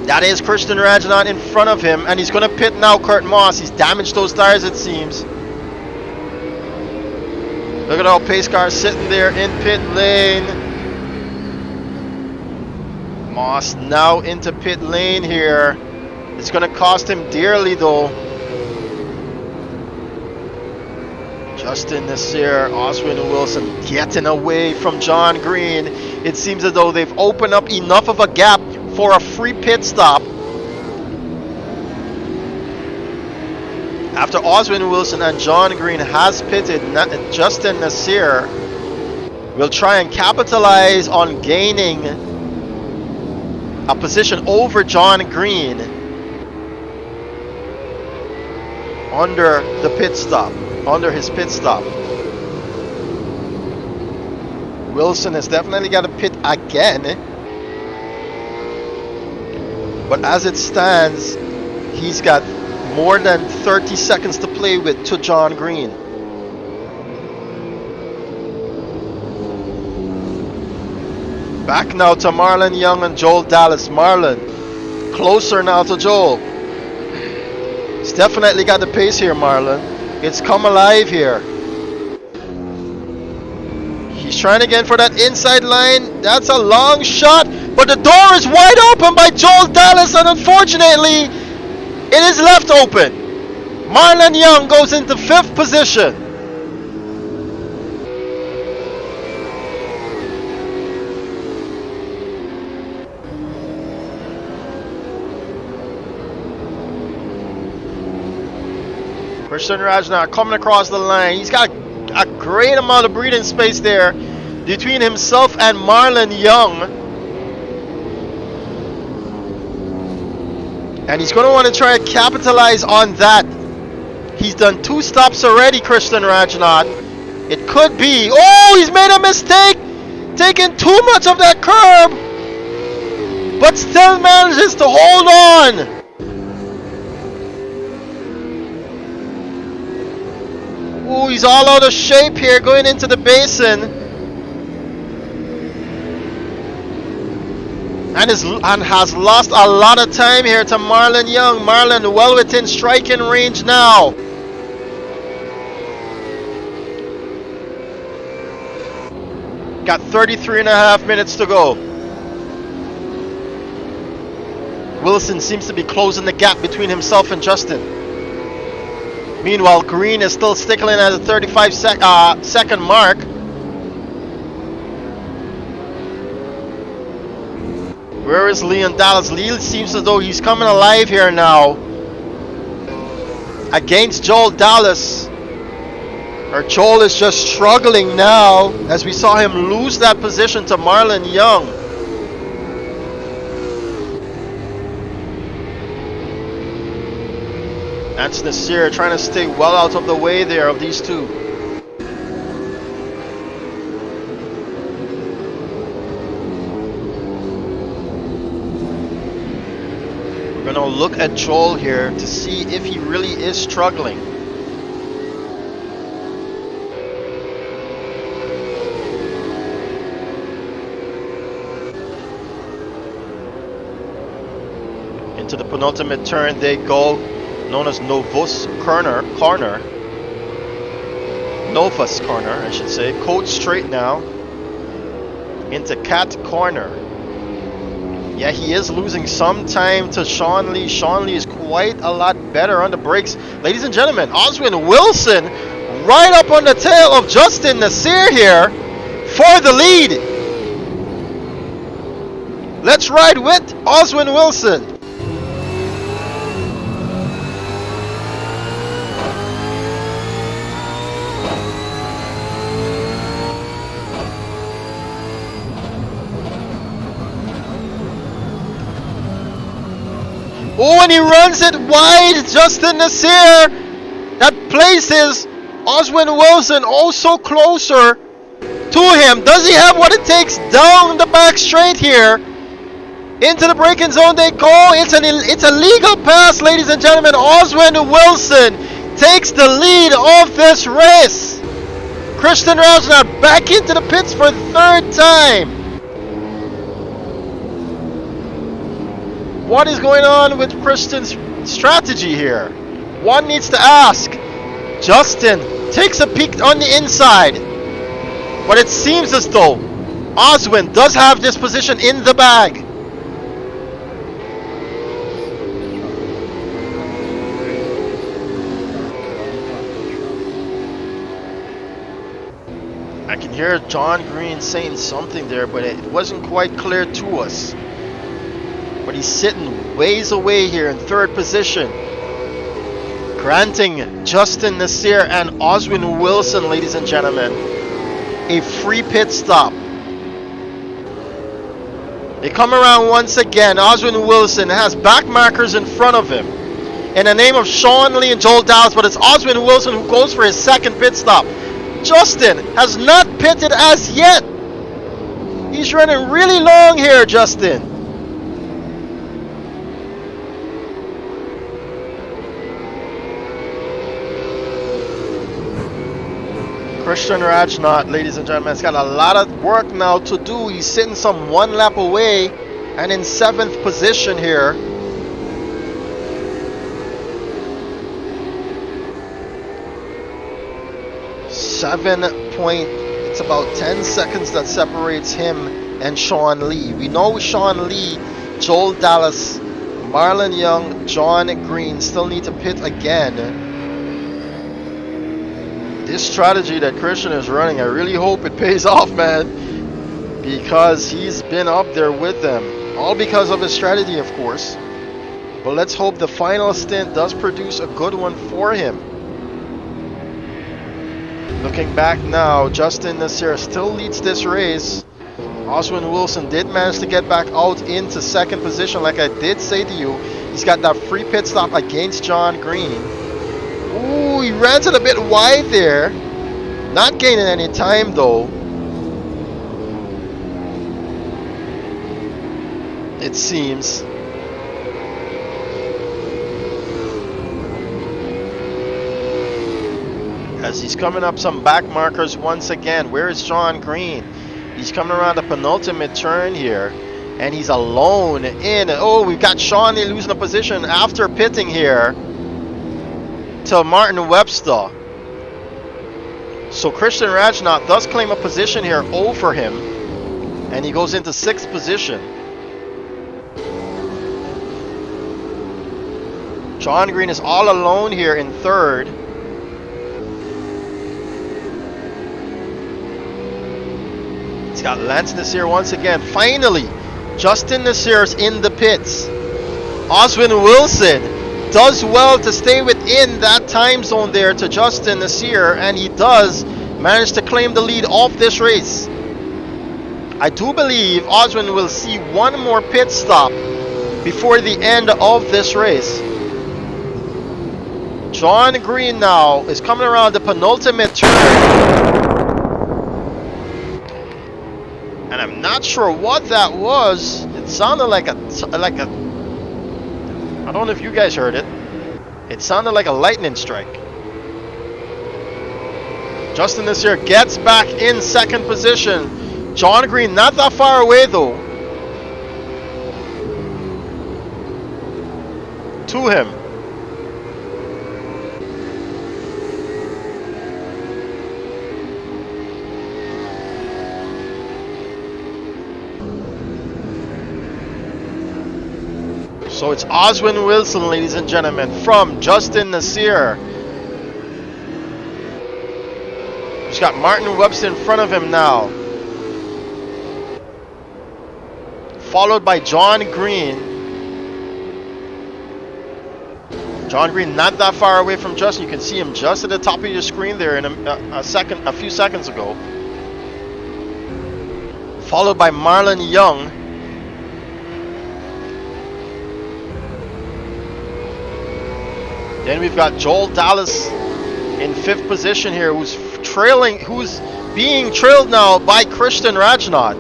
That is Christian Rajnauth in front of him, and he's going to pit now Kurt Moss. He's damaged those tires, it seems. Look at all pace cars sitting there in pit lane. Moss now into pit lane here. It's going to cost him dearly though. Justin Nasseir, Oswin Wilson getting away from John Green. It seems as though they've opened up enough of a gap for a free pit stop. After Oswin Wilson and John Green has pitted, Justin Nasseir will try and capitalize on gaining a position over John Green under the pit stop. Under his pit stop. Wilson has definitely got to pit again, but as it stands, he's got more than 30 seconds to play with to John Green. Back now to Marlon Young and Joel Dallas. Marlon closer now to Joel. He's definitely got the pace here, Marlon. It's come alive here. He's trying again for that inside line. That's a long shot, but the door is wide open by Joel Dallas, and unfortunately, it is left open. Marlon Young goes into 5th position. Christian Rajnauth coming across the line. He's got a great amount of breathing space there between himself and Marlon Young. And he's going to want to try to capitalize on that. He's done 2 stops already, Christian Rajnauth. It could be. Oh, he's made a mistake. Taking too much of that curb. But still manages to hold on. Ooh, he's all out of shape here going into the basin. And has lost a lot of time here to Marlon Young. Marlon well within striking range now. Got 33.5 minutes to go. Wilson seems to be closing the gap between himself and Justin. Meanwhile, Green is still stickling at the 35-second mark. Where is Leon Dallas? Leon seems as though he's coming alive here now. Against Joel Dallas. Or Joel is just struggling now, as we saw him lose that position to Marlon Young. That's Nasseir trying to stay well out of the way there of these two. We're going to look at Joel here to see if he really is struggling. Into the penultimate turn they go, known as Novus Corner. Novus Corner, I should say. Code straight now into Cat Corner. Yeah, he is losing some time to Sean Lee. Sean Lee is quite a lot better on the brakes. Ladies and gentlemen, Oswin Wilson right up on the tail of Justin Nasseir here for the lead. Let's ride with Oswin Wilson. Oh, and he runs it wide, Justin Nasseir. That places Oswin Wilson also closer to him. Does he have what it takes down the back straight here? Into the braking zone they go. It's a legal pass, ladies and gentlemen. Oswin Wilson takes the lead of this race. Christian Rajnauth back into the pits for the 3rd time. What is going on with Christian's strategy here? One needs to ask. Justin takes a peek on the inside, but it seems as though Oswin does have this position in the bag. I can hear John Green saying something there, but it wasn't quite clear to us. But he's sitting ways away here in 3rd position, granting Justin Nasseir and Oswin Wilson, ladies and gentlemen, a free pit stop. They come around once again. Oswin Wilson has back markers in front of him in the name of Sean Lee and Joel Dallas, but it's Oswin Wilson who goes for his 2nd pit stop. Justin has not pitted as yet. He's running really long here, Justin. Christian Rajnauth, ladies and gentlemen, has got a lot of work now to do. He's sitting some 1 lap away and in 7th position here. It's about 10 seconds that separates him and Sean Lee. We know Sean Lee, Joel Dallas, Marlon Young, John Green still need to pit again. This strategy that Christian is running, I really hope it pays off, man, because he's been up there with them. All because of his strategy, of course. But let's hope the final stint does produce a good one for him. Looking back now, Justin Nasseir still leads this race. Oswin Wilson did manage to get back out into 2nd position, like I did say to you. He's got that free pit stop against John Green. Ooh, he ran it a bit wide there. Not gaining any time though. It seems. As he's coming up some back markers once again. Where is John Green? He's coming around the penultimate turn here. And he's alone in. Oh, we've got Sean losing a position after pitting here to Martin Webster. So Christian Rajnauth does claim a position here over him. And he goes into 6th position. John Green is all alone here in 3rd. He's got Lance Nasseir once again. Finally, Justin Nasseir's in the pits. Oswin Wilson does well to stay within that time zone there to Justin Nasseir, and he does manage to claim the lead of this race. I do believe Oswin will see one more pit stop before the end of this race. John Green now is coming around the penultimate turn. And I'm not sure what that was. It sounded like a I don't know if you guys heard it. It sounded like a lightning strike. Justin Nasseir gets back in 2nd position. John Green not that far away though. To him. So it's Oswin Wilson, ladies and gentlemen, from Justin Nasseir. He's got Martin Webster in front of him now. Followed by John Green. John Green not that far away from Justin. You can see him just at the top of your screen there in a few seconds ago. Followed by Marlon Young. Then we've got Joel Dallas in 5th position here, who's being trailed now by Christian Rajnauth.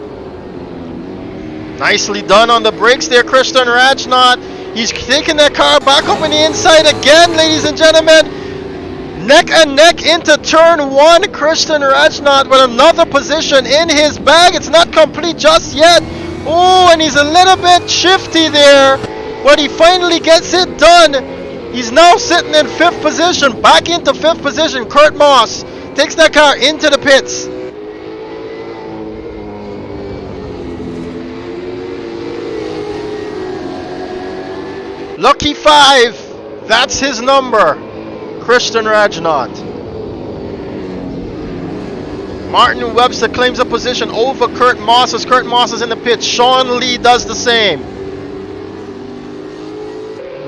Nicely done on the brakes there, Christian Rajnauth. He's taking that car back up on the inside again, ladies and gentlemen. Neck and neck into turn 1. Christian Rajnauth with another position in his bag. It's not complete just yet. Oh, and he's a little bit shifty there, but he finally gets it done. He's now sitting in 5th position, back into 5th position. Kurt Moss takes that car into the pits. Lucky 5, that's his number, Christian Rajnauth. Martin Webster claims a position over Kurt Moss as Kurt Moss is in the pits. Sean Lee does the same.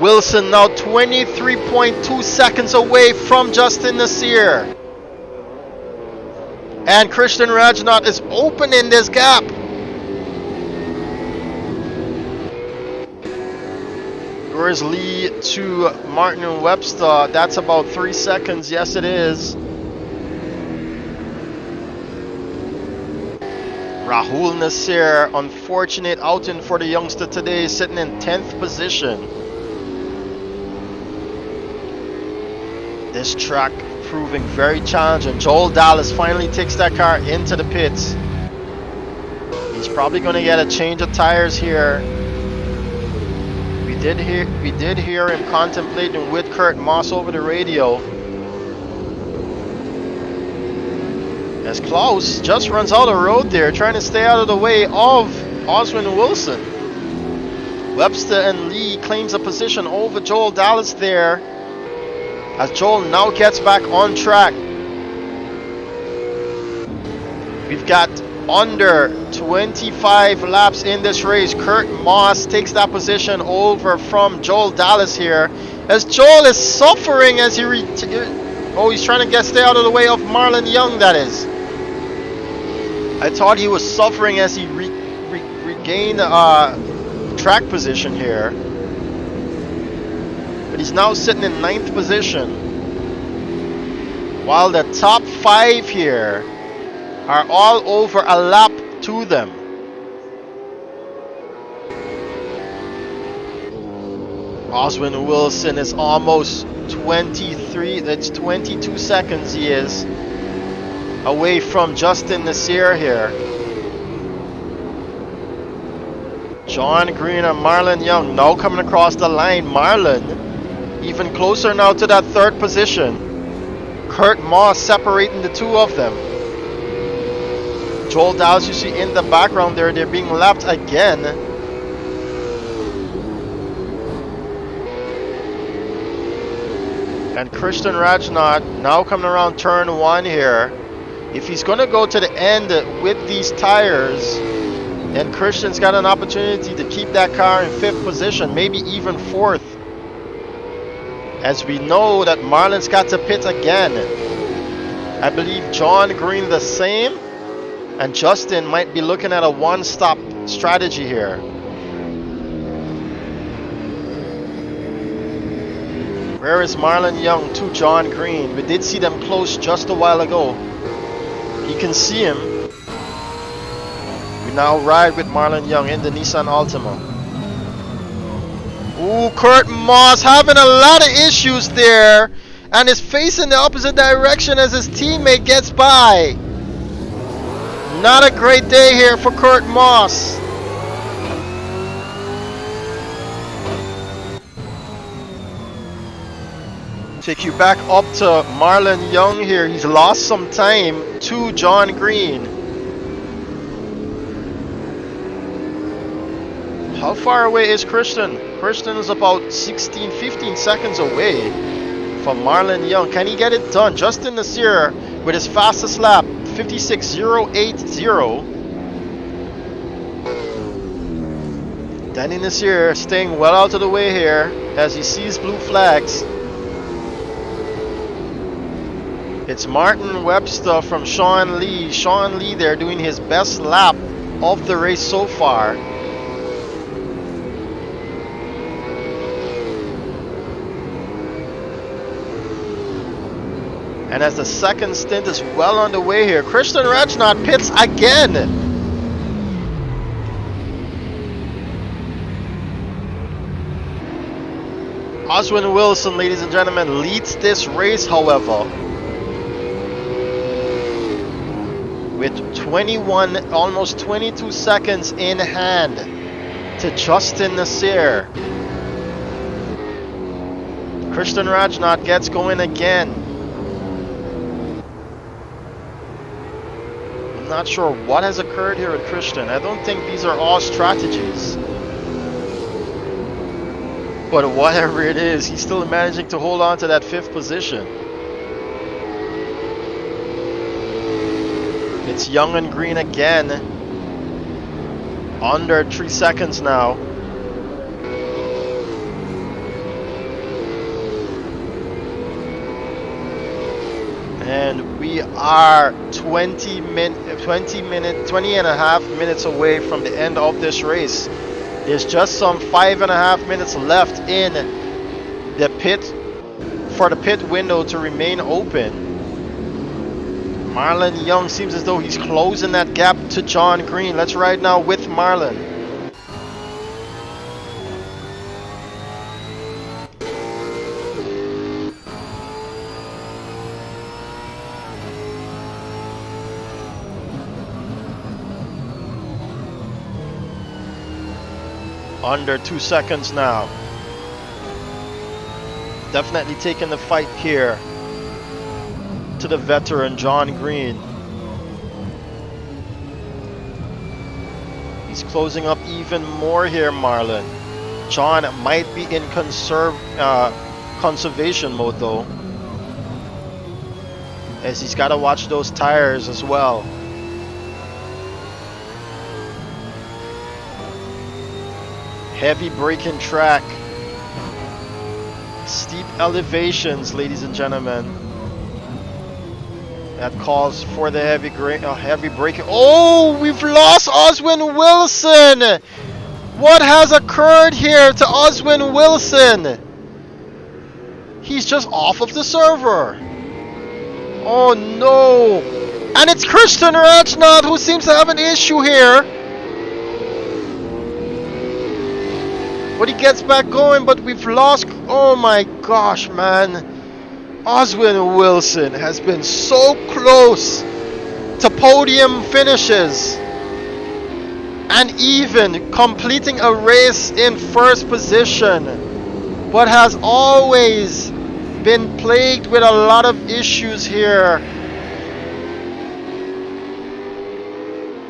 Wilson now 23.2 seconds away from Justin Nasseir. And Christian Rajnauth is opening this gap. Where's Lee to Martin Webster? That's about 3 seconds. Yes, it is. Rahul Nasseir, unfortunate outing for the youngster today, sitting in 10th position. This track proving very challenging. Joel Dallas finally takes that car into the pits. He's probably going to get a change of tires here. We did hear him contemplating with Kurt Moss over the radio. As Klaus just runs out of road there, trying to stay out of the way of Oswin Wilson. Webster and Lee claims a position over Joel Dallas there, as Joel now gets back on track. We've got under 25 laps in this race. Kurt Moss takes that position over from Joel Dallas here, as Joel is suffering as he he's trying to stay out of the way of Marlon Young, that is. I thought he was suffering as he regained track position here, but he's now sitting in 9th position, while the top 5 here are all over a lap to them. Oswin Wilson is almost 23, that's 22 seconds he is away from Justin Nasseir here. John Green and Marlon Young now coming across the line. Marlon even closer now to that 3rd position. Kurt Moss separating the two of them. Joel Dallas, you see in the background there, they're being lapped again. And Christian Rajnauth now coming around turn 1 here. If he's going to go to the end with these tires, then Christian's got an opportunity to keep that car in 5th position, maybe even 4th. As we know that Marlon's got to pit again. I believe John Green the same, and Justin might be looking at a one-stop strategy here. Where is Marlon Young to John Green? We did see them close just a while ago. You can see him. We now ride with Marlon Young in the Nissan Altima. Ooh, Kurt Moss having a lot of issues there, and is facing the opposite direction as his teammate gets by. Not a great day here for Kurt Moss. Take you back up to Marlon Young here. He's lost some time to John Green. How far away is Christian? Christian is about 15 seconds away from Marlon Young. Can he get it done? Justin Nasseir with his fastest lap, 56.080. Danny Nasseir staying well out of the way here as he sees blue flags. It's Martin Webster from Sean Lee. Sean Lee there doing his best lap of the race so far. And as the second stint is well on the way here, Christian Rajnauth pits again. Oswin Wilson, ladies and gentlemen, leads this race, however, with 21, almost 22 seconds in hand to Justin Nasseir. Christian Rajnauth gets going again. I'm not sure what has occurred here with Christian. I don't think these are all strategies. But whatever it is, he's still managing to hold on to that 5th position. It's Young and Green again. Under 3 seconds now. And we are 20 and a half minutes away from the end of this race. There's just some 5.5 minutes left in the pit for the pit window to remain open. Marlon Young seems as though he's closing that gap to John Green. Let's ride now with Marlon. Under 2 seconds now. Definitely taking the fight here to the veteran John Green. He's closing up even more here, Marlon. John might be in conservation mode though, as he's got to watch those tires as well. Heavy braking track, steep elevations, ladies and gentlemen. That calls for the heavy braking. Oh, we've lost Oswin Wilson. What has occurred here to Oswin Wilson? He's just off of the server. Oh no. And it's Christian Rajnauth who seems to have an issue here. But he gets back going, but we've lost. Oh my gosh, man. Oswin Wilson has been so close to podium finishes and even completing a race in first position, but has always been plagued with a lot of issues here.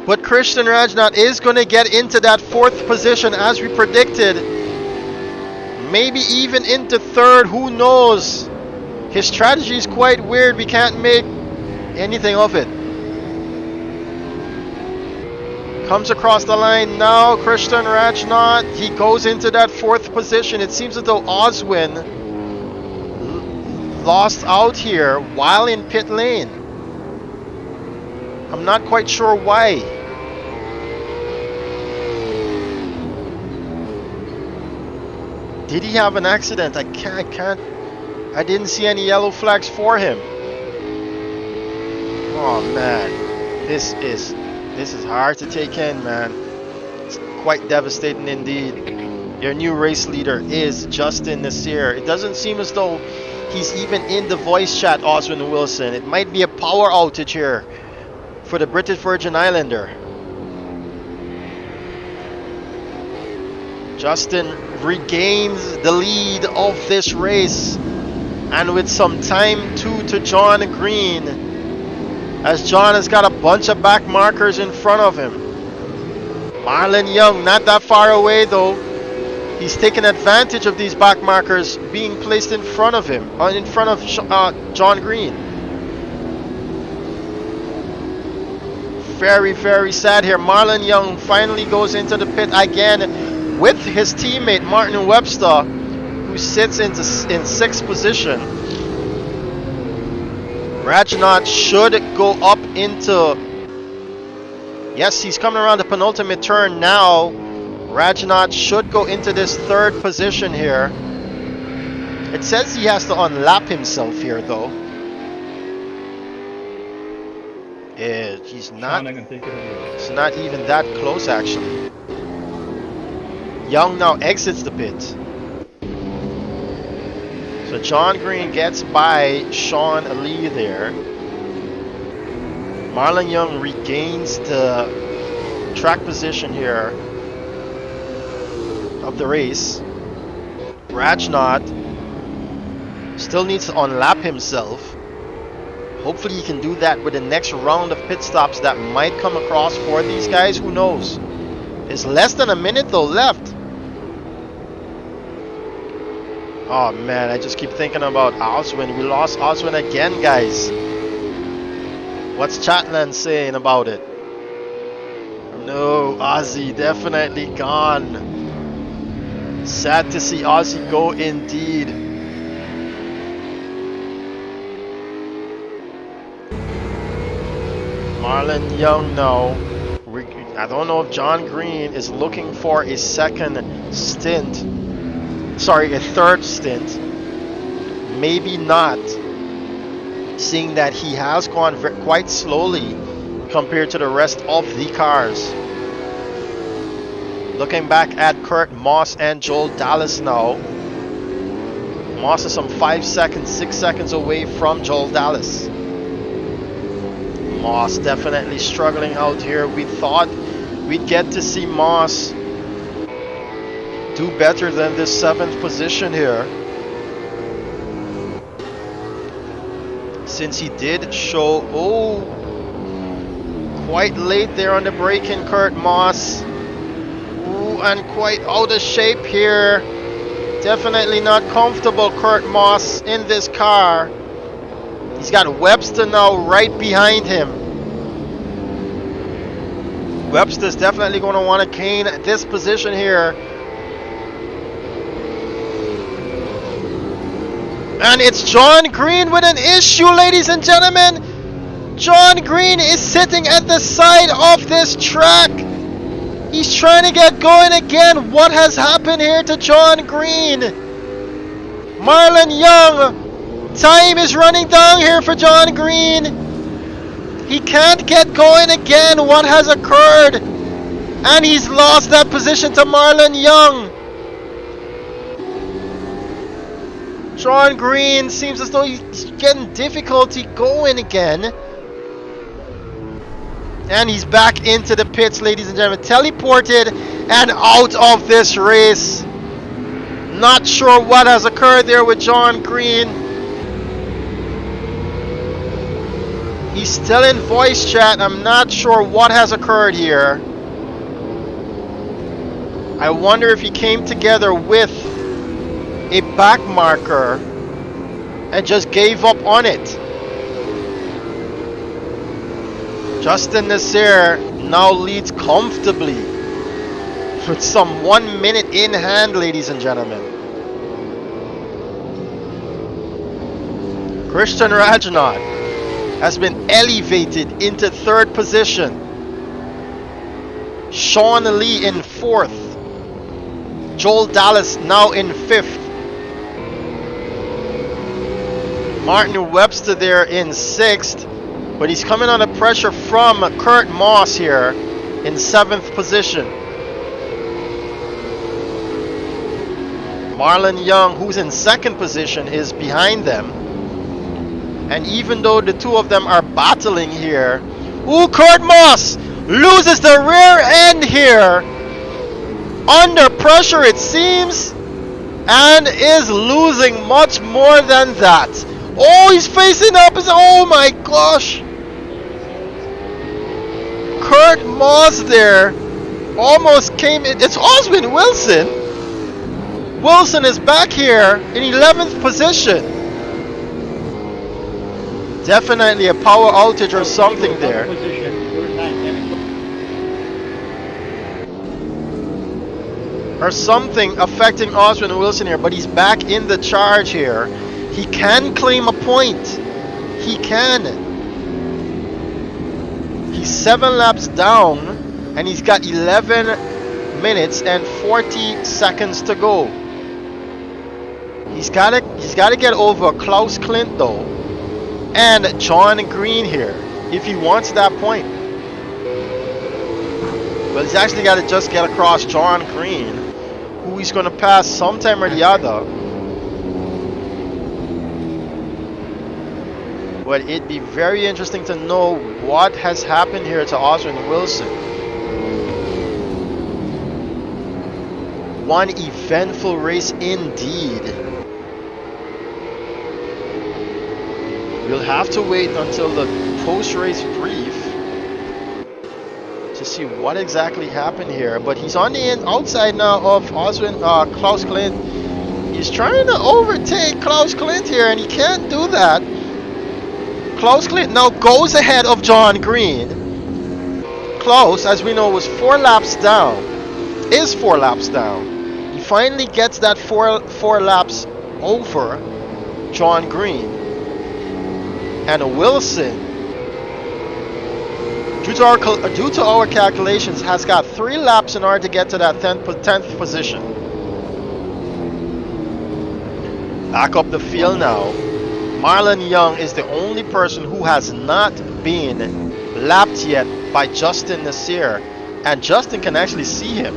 But Christian Rajnauth is going to get into that 4th position as we predicted. Maybe even into 3rd, who knows? His strategy is quite weird. We can't make anything of it. Comes across the line now, Christian Rajnauth. He goes into that 4th position. It seems as though Oswin lost out here while in pit lane. I'm not quite sure why. Did he have an accident? I didn't see any yellow flags for him. Oh man, this is hard to take in, man. It's quite devastating indeed. Your new race leader is Justin Nasseir. It doesn't seem as though he's even in the voice chat, Oswin Wilson. It might be a power outage here for the British Virgin Islander. Justin regains the lead of this race, and with some time too to John Green, as John has got a bunch of back markers in front of him. Marlon Young not that far away though. He's taking advantage of these back markers being placed in front of him, in front of John Green. Very, very sad here. Marlon Young finally goes into the pit again with his teammate Martin Webster, who sits in 6th position. Rajnauth should go up into... Yes, he's coming around the penultimate turn now. Rajnauth should go into this 3rd position here. It says he has to unlap himself here though. He's not even that close actually. Young now exits the pit. So John Green gets by Sean Lee there. Marlon Young regains the track position here of the race. Rajnauth still needs to unlap himself. Hopefully he can do that with the next round of pit stops that might come across for these guys. Who knows? There's less than a minute though left. Oh man, I just keep thinking about Oswin. We lost Oswin again, guys. What's Chatland saying about it? No, Ozzy definitely gone. Sad to see Ozzy go indeed. Marlon Young now. I don't know if John Green is looking for a 2nd stint. Sorry, a 3rd stint. Maybe not, seeing that he has gone quite slowly compared to the rest of the cars. Looking back at Kurt Moss and Joel Dallas now. Moss is some 5 seconds, 6 seconds away from Joel Dallas. Moss definitely struggling out here. We thought we'd get to see Moss do better than this 7th position here. Since he did show, quite late there on the braking, Kurt Moss. Ooh, and quite out of shape here. Definitely not comfortable, Kurt Moss, in this car. He's got Webster now right behind him. Webster's definitely going to want to gain this position here. And it's John Green with an issue, ladies and gentlemen. John Green is sitting at the side of this track. He's trying to get going again. What has happened here to John Green? Marlon Young. Time is running down here for John Green. He can't get going again. What has occurred? And he's lost that position to Marlon Young. John Green seems as though he's getting difficulty going again. And he's back into the pits, ladies and gentlemen. Teleported and out of this race. Not sure what has occurred there with John Green. He's still in voice chat. I'm not sure what has occurred here. I wonder if he came together with a back marker and just gave up on it. Justin Nasseir now leads comfortably with some 1 minute in hand, ladies and gentlemen. Christian Rajnauth has been elevated into 3rd position. Sean Lee in 4th. Joel Dallas now in 5th. Martin Webster there in 6th. But he's coming under pressure from Kurt Moss here in 7th position. Marlon Young, who's in 2nd position, is behind them. And even though the two of them are battling here, Kurt Moss loses the rear end here. Under pressure, it seems, and is losing much more than that. He's facing up. Oh my gosh. Kurt Moss there almost came in. It's Oswin Wilson. Wilson is back here in 11th position. Definitely a power outage or something there. Or something affecting Oswin Wilson here, but he's back in the charge here. He can claim a point. He can. He's 7 laps down, and he's got 11 minutes and 40 seconds to go. He's gotta get over Klaus Klint though, and John Green here if he wants that point. But he's actually got to just get across John Green, who he's going to pass sometime or the other. But it'd be very interesting to know what has happened here to Oswin Wilson. One eventful race indeed. We'll have to wait until the post-race brief to see what exactly happened here. But he's on the outside now of Klaus Klint. He's trying to overtake Klaus Klint here, and he can't do that. Klaus Klint now goes ahead of John Green. Klaus, as we know, was 4 laps down. Is 4 laps down. He finally gets that four laps over John Green. And Wilson, due to our calculations, has got 3 laps in order to get to that 10th position. Back up the field now. Marlon Young is the only person who has not been lapped yet by Justin Nasseir, and Justin can actually see him.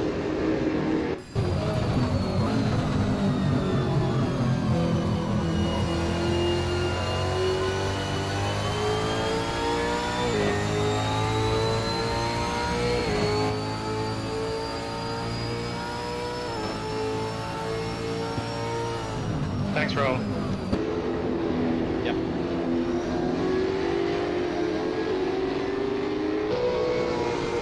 Thanks, Rahul. Yep.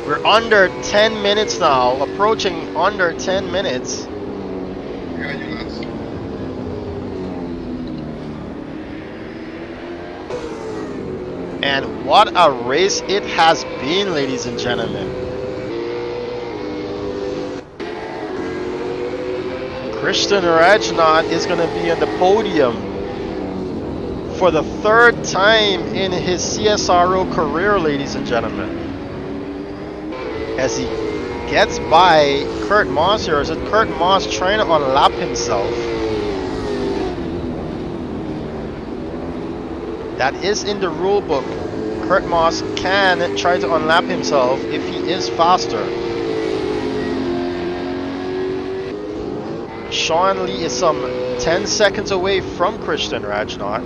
We're under 10 minutes now, approaching under 10 minutes. Yeah, you lads. And what a race it has been, ladies and gentlemen. Christian Rajnauth is going to be on the podium for the third time in his CSRO career, ladies and gentlemen. As he gets by Kurt Moss here. Is it Kurt Moss trying to unlap himself? That is in the rule book. Kurt Moss can try to unlap himself if he is faster. Sean Lee is some 10 seconds away from Christian Rajnauth.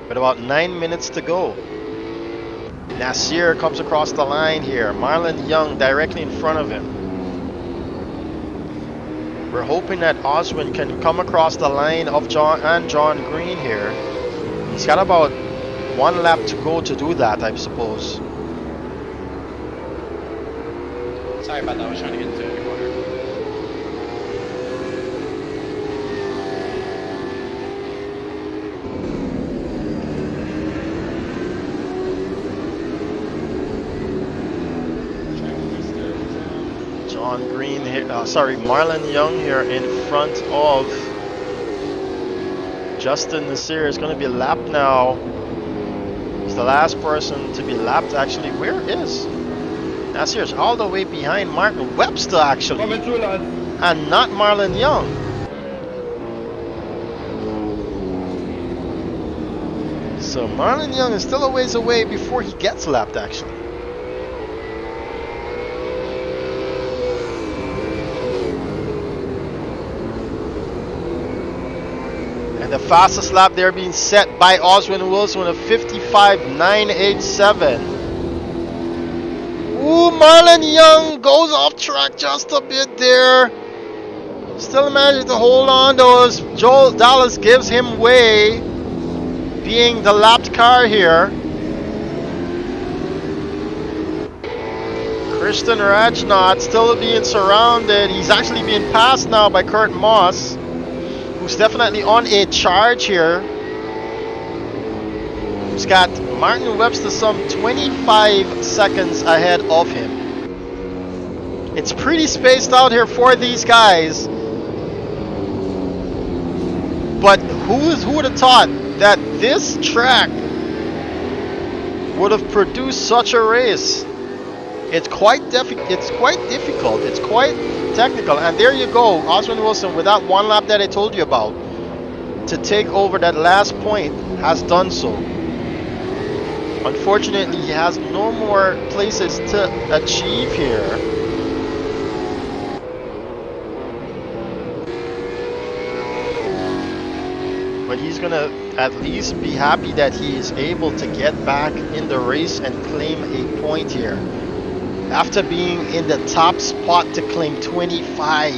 With about 9 minutes to go. Nasseir comes across the line here. Marlon Young directly in front of him. We're hoping that Oswin can come across the line of John Green here. He's got about 1 lap to go to do that, I suppose. Sorry about that, I was trying to get into the corner. John Green here, Marlon Young here in front of Justin Nasseir is going to be lapped now. He's the last person to be lapped actually. Where is Nasseir's all the way behind Martin Webster actually. Coming through, lads. And not Marlon Young. So Marlon Young is still a ways away before he gets lapped actually. And the fastest lap there being set by Oswin Wilson with a 55.987. Ooh, Marlon Young goes off track just a bit there. Still managing to hold on though as Joel Dallas gives him way, being the lapped car here. Christian Rajnauth still being surrounded. He's actually being passed now by Kurt Moss, who's definitely on a charge here. He's got Martin Webster some 25 seconds ahead of him. It's pretty spaced out here for these guys. But who would have thought that this track would have produced such a race? It's quite difficult. It's quite technical. And there you go, Oswin Wilson with that 1 lap that I told you about to take over that last point has done so. Unfortunately, he has no more places to achieve here. But he's gonna at least be happy that he is able to get back in the race and claim a point here. After being in the top spot to claim 25.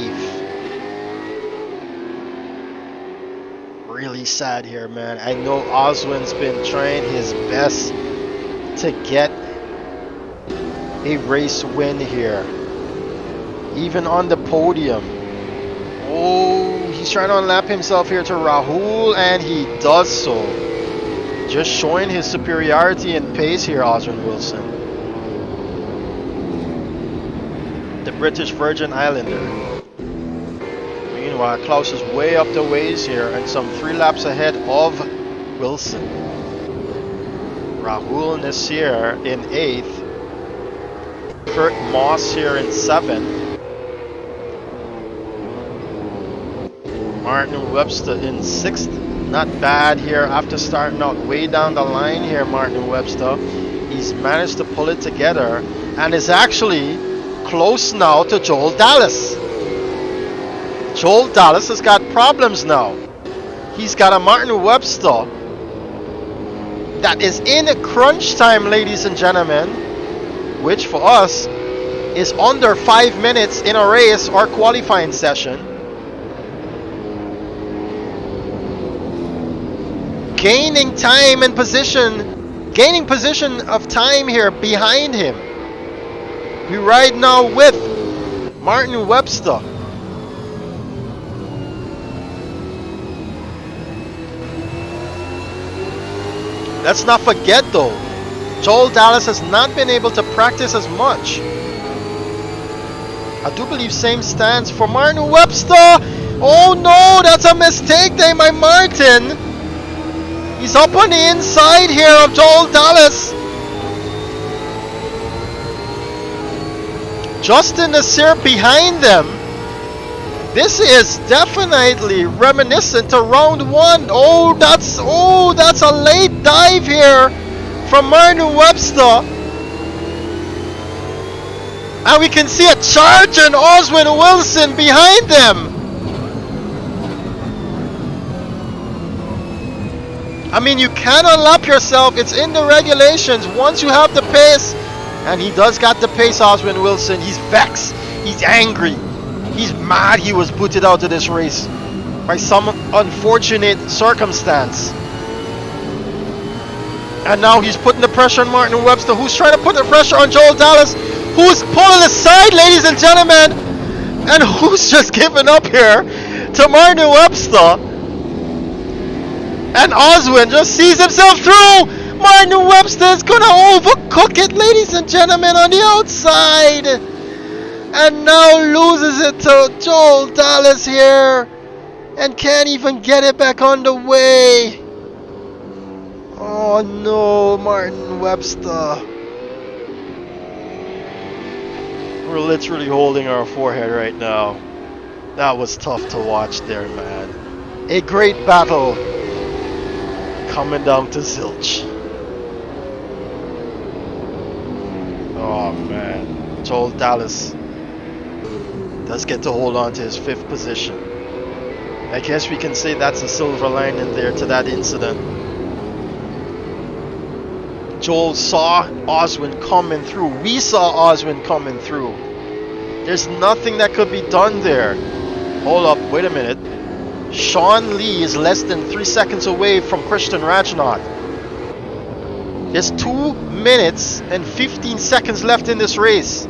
Really sad here, man. I know Oswin's been trying his best to get a race win here. Even on the podium. Oh, he's trying to unlap himself here to Rahul, and he does so. Just showing his superiority in pace here, Oswin Wilson. The British Virgin Islander. Meanwhile, Klaus is way up the ways here and some 3 laps ahead of Wilson. Rahul Nasseir in 8th. Kurt Moss here in 7th. Martin Webster in 6th. Not bad here after starting out way down the line here, Martin Webster. He's managed to pull it together and is actually close now to Joel Dallas. Joel Dallas has got problems now. He's got a Martin Webster that is in crunch time, ladies and gentlemen, which for us is under 5 minutes in a race or qualifying session. Gaining time and position, gaining position of time here behind him. We ride now with Martin Webster. Let's not forget though, Joel Dallas has not been able to practice as much. I do believe same stands for Martin Webster. Oh no, that's a mistake there by Martin. He's up on the inside here of Joel Dallas. Justin Nasseir behind them. This is definitely reminiscent to round 1. Oh, that's a late dive here from Martin Webster. And we can see a charge and Oswin Wilson behind them. I mean, you can unlap yourself. It's in the regulations once you have the pace. And he does got the pace, Oswin Wilson. He's vexed. He's angry. He's mad he was booted out of this race by some unfortunate circumstance. And now he's putting the pressure on Martin Webster, who's trying to put the pressure on Joel Dallas, who's pulling aside, ladies and gentlemen, and who's just giving up here to Martin Webster. And Oswin just sees himself through. Martin Webster is going to overcook it, ladies and gentlemen, on the outside. And now loses it to Joel Dallas here. And can't even get it back on the way. Oh no, Martin Webster. We're literally holding our forehead right now. That was tough to watch there, man. A great battle coming down to zilch. Oh man, Joel Dallas does get to hold on to his 5th position. I guess we can say that's a silver lining there to that incident. Joel saw Oswin coming through. We saw Oswin coming through. There's nothing that could be done there. Hold up, wait a minute. Sean Lee is less than 3 seconds away from Christian Rajnauth. There's 2 minutes and 15 seconds left in this race.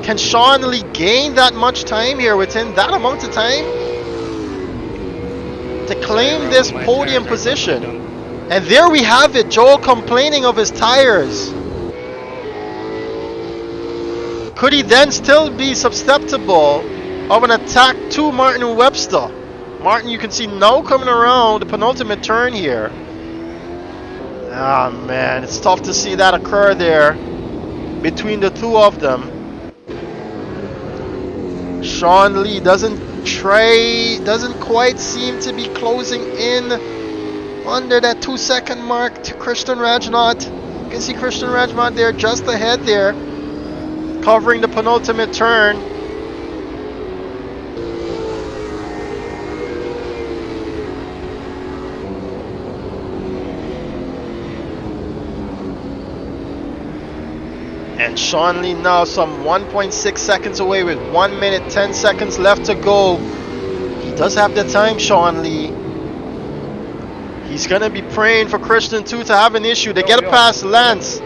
Can Sean Lee gain that much time here within that amount of time to claim this podium position? And there we have it, Joel complaining of his tires. Could he then still be susceptible of an attack to Martin Webster? Martin, you can see now coming around the penultimate turn here. Ah man, it's tough to see that occur there between the two of them. Sean Lee doesn't quite seem to be closing in under that 2-second mark to Christian Rajnauth. You can see Christian Rajnauth there just ahead there, covering the penultimate turn. And Sean Lee now some 1.6 seconds away with 1 minute 10 seconds left to go. He does have the time, Sean Lee. He's going to be praying for Christian too to have an issue. They get it past Lance.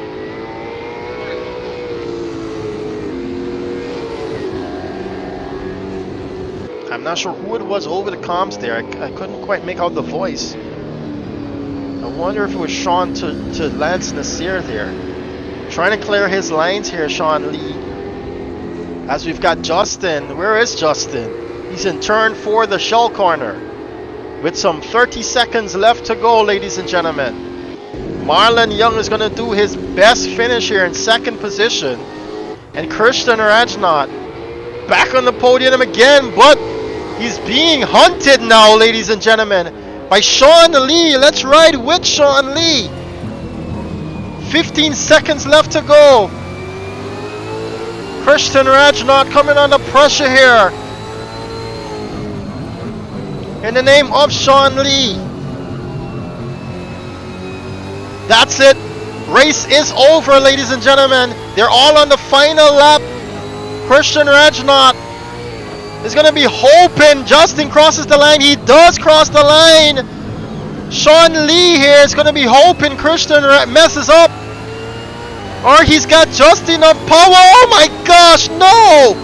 I'm not sure who it was over the comms there. I couldn't quite make out the voice. I wonder if it was Sean to Lance Nasseir there. Trying to clear his lines here, Sean Lee. As we've got Justin. Where is Justin? He's in turn 4, the shell corner. With some 30 seconds left to go, ladies and gentlemen. Marlon Young is going to do his best finish here in 2nd position. And Christian Rajnauth back on the podium again, but he's being hunted now, ladies and gentlemen, by Sean Lee. Let's ride with Sean Lee. 15 seconds left to go. Christian Rajnauth coming under pressure here. In the name of Sean Lee. That's it. Race is over, ladies and gentlemen. They're all on the final lap. Christian Rajnauth is going to be hoping Justin crosses the line. He does cross the line. Sean Lee here is going to be hoping Christian messes up. Or he's got just enough power. Oh my gosh, no!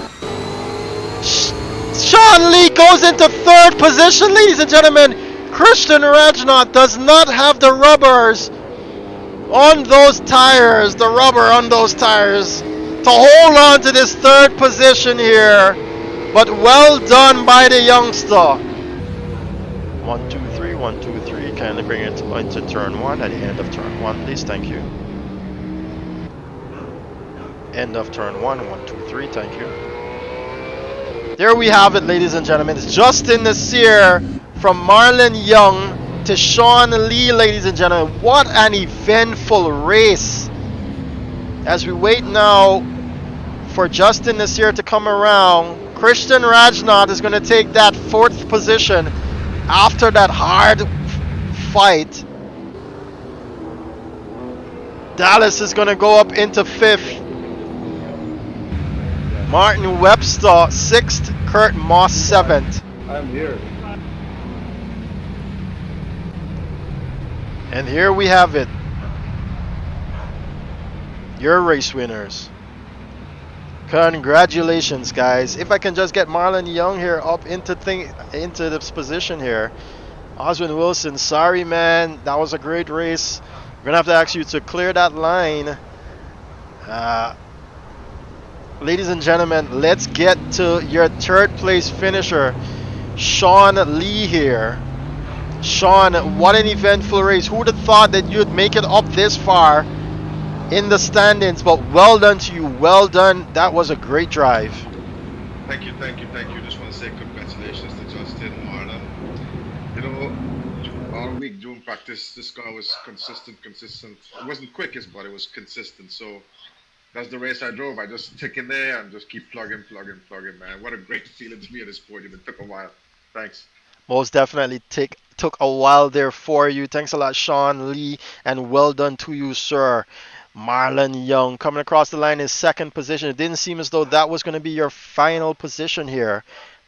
Sean Lee goes into third position, ladies and gentlemen. Christian Rajnauth does not have the rubbers on those tires, to hold on to this third position here. But well done by the youngster. 1, 2, 3, 1, 2, 3. Kindly bring it into turn 1 at the end of turn 1, please. Thank you. End of turn 1, 1, 2, 3. Thank you. There we have it, ladies and gentlemen. It's Justin Nasseir from Marlon Young to Sean Lee, ladies and gentlemen. What an eventful race. As we wait now for Justin Nasseir to come around, Christian Rajnauth is going to take that 4th position after that hard fight. Dallas is going to go up into 5th. Martin Webster 6th, Kurt Moss 7th. I'm here. And here we have it. Your race winners. Congratulations, guys. If I can just get Marlon Young here up into this position here. Oswin Wilson, sorry man, that was a great race. We're gonna have to ask you to clear that line. Ladies and gentlemen, let's get to your 3rd place finisher, Sean Lee here. Sean, what an eventful race. Who would have thought that you'd make it up this far in the standings? But well done to you. Well done. That was a great drive. Thank you. Just want to say congratulations to Justin, Marlon. You know, all week during practice, this car was consistent. It wasn't quickest, but it was consistent. So that's the race I drove. I just stick in there and just keep plugging, man. What a great feeling to be at this podium. It took a while. Thanks. Most definitely took a while there for you. Thanks a lot, Sean Lee, and well done to you, sir. Marlon Young coming across the line in 2nd position. It didn't seem as though that was going to be your final position here,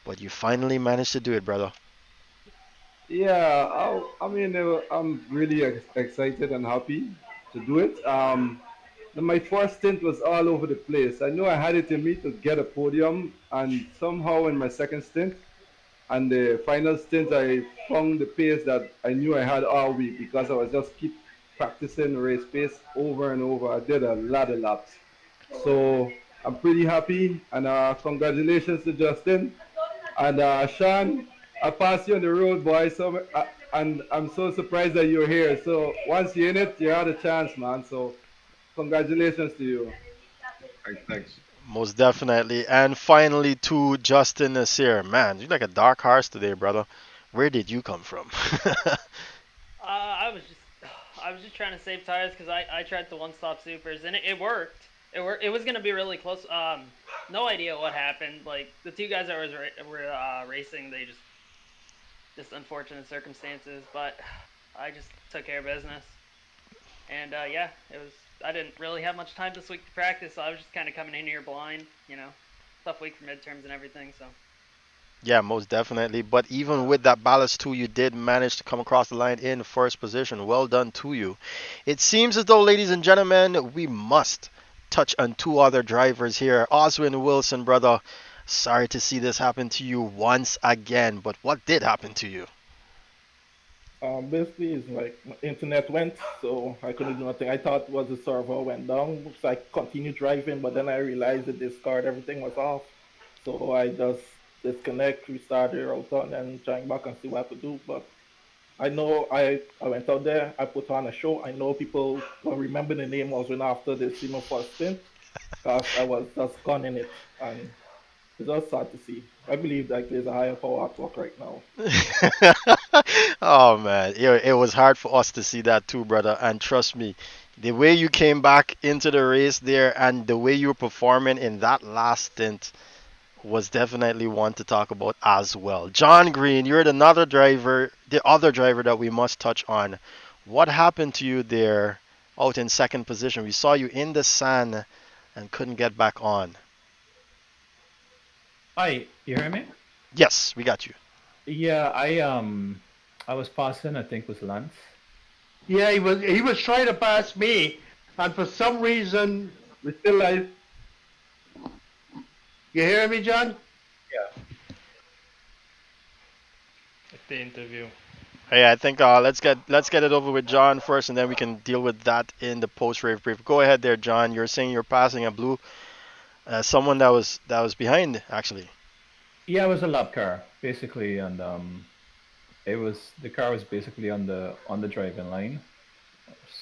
but you finally managed to do it, brother. Yeah, I mean, I'm really excited and happy to do it. My first stint was all over the place. I know I had it in me to get a podium, and somehow in my 2nd stint and the final stint, I found the pace that I knew I had all week because I was just keep practicing race pace over and over. I did a lot of laps. So I'm pretty happy, and congratulations to Justin. And Sean, I passed you on the road, boy, and I'm so surprised that you're here. So once you're in it, you had a chance, man. So congratulations to you. Thanks. Most definitely. And finally to Justin Nasseir. Man, you're like a dark horse today, brother. Where did you come from? I was just trying to save tires because I tried the one-stop supers and it worked. It was gonna be really close. No idea what happened. Like the 2 guys that were racing, they just unfortunate circumstances. But I just took care of business. And yeah, I didn't really have much time this week to practice, so I was just kind of coming in here blind. You know, tough week for midterms and everything. So. Yeah, most definitely. But even with that ballast too, you did manage to come across the line in 1st position. Well done to you. It seems as though, ladies and gentlemen, we must touch on 2 other drivers here. Oswin Wilson, brother, sorry to see this happen to you once again, but what did happen to you? Basically, it's like my internet went, so I couldn't do nothing. I thought it was the server went down, so I continued driving, but then I realized that discard, everything was off. So I just disconnect, restarted router, and then trying back and see what I could do. But I know I went out there, I put on a show. I know people will remember the name was when after the Symmons first stint, because I was just gone in it. And it's just sad to see. I believe that there's a higher power at work right now. Oh man, it was hard for us to see that too, brother. And trust me, the way you came back into the race there and the way you were performing in that last stint was definitely one to talk about as well. John Green, you're the other driver that we must touch on. What happened to you there out in 2nd position? We saw you in the sand and couldn't get back on. Hi, you hear me? Yes, we got you. Yeah, I was passing. I think it was Lance. Yeah, he was trying to pass me, and for some reason, We still live. you hear me, John? The interview. Hey, I think let's get it over with John first, and then we can deal with that in the post-race brief. Go ahead there, John. You're saying you're passing a blue someone that was behind actually. Yeah, it was a lap car basically, and the car was basically on the driving line,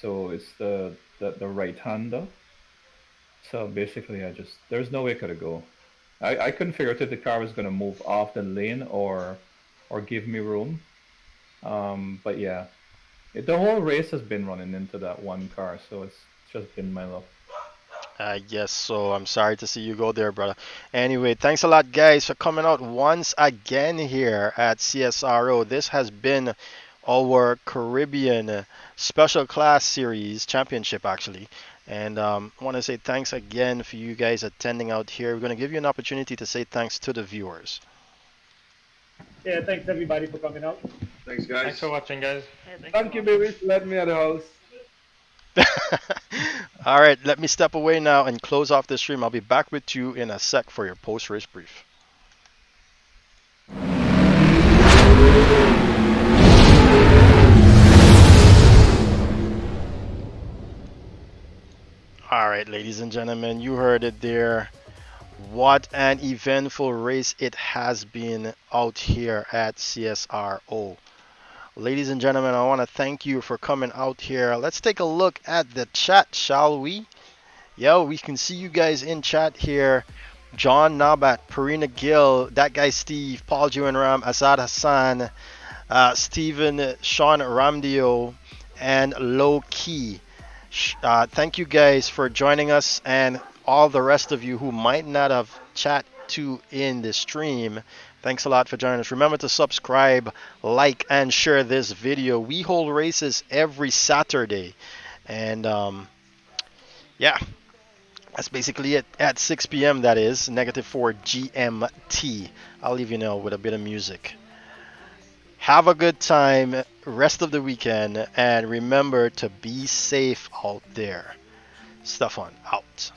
so it's the right hander. So basically, there's no way I could go. I couldn't figure out if the car was going to move off the lane or give me room. But yeah, the whole race has been running into that one car, so it's just been my luck. Yes, so I'm sorry to see you go there, brother. Anyway, thanks a lot, guys, for coming out once again here at CSRO. This has been our Caribbean Special Class Series Championship, actually. And I want to say thanks again for you guys attending out here. We're going to give you an opportunity to say thanks to the viewers. Yeah, thanks everybody for coming out. Thanks, guys. Thanks for watching, guys. Thank you, baby. Let me at the house. All right, let me step away now and close off the stream. I'll be back with you in a sec for your post-race brief. All right, ladies and gentlemen, you heard it there. What an eventful race it has been out here at CSRO. Ladies and gentlemen, I want to thank you for coming out here. Let's take a look at the chat, shall we? Yo, we can see you guys in chat here. John Nabat, Parina Gill, that guy Steve, Paul Juanram, Azad Hassan, Stephen, Sean Ramdio, and Low Key. Thank you guys for joining us, and all the rest of you who might not have chat to in the stream. Thanks a lot for joining us. Remember to subscribe, like, and share this video. We hold races every Saturday. And yeah, that's basically it. At 6 p.m. that is, -4 GMT. I'll leave you now with a bit of music. Have a good time, rest of the weekend, and remember to be safe out there. Stefan out.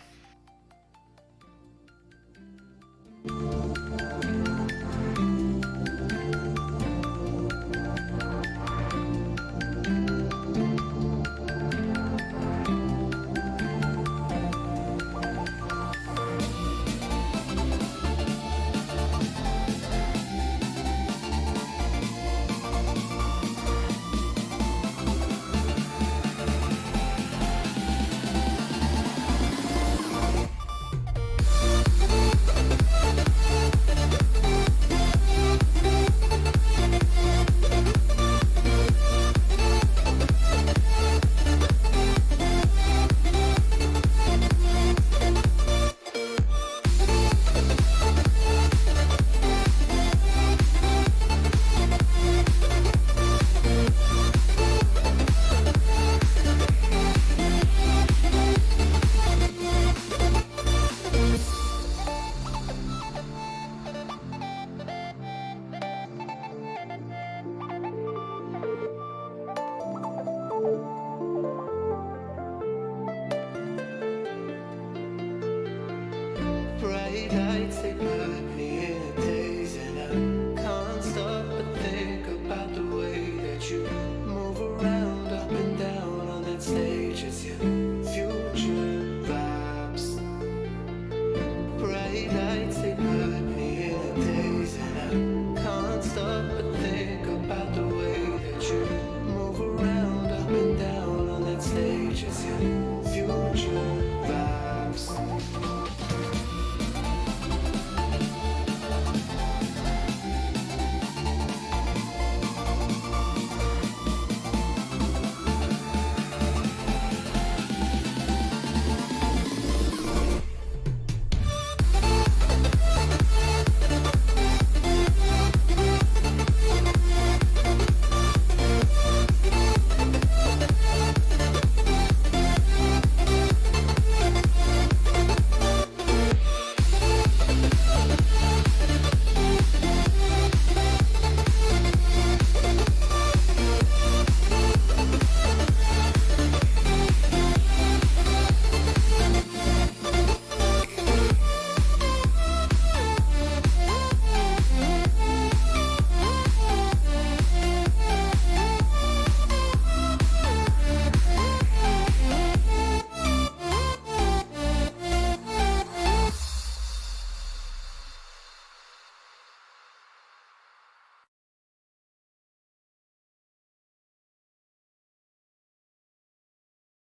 Bright lights,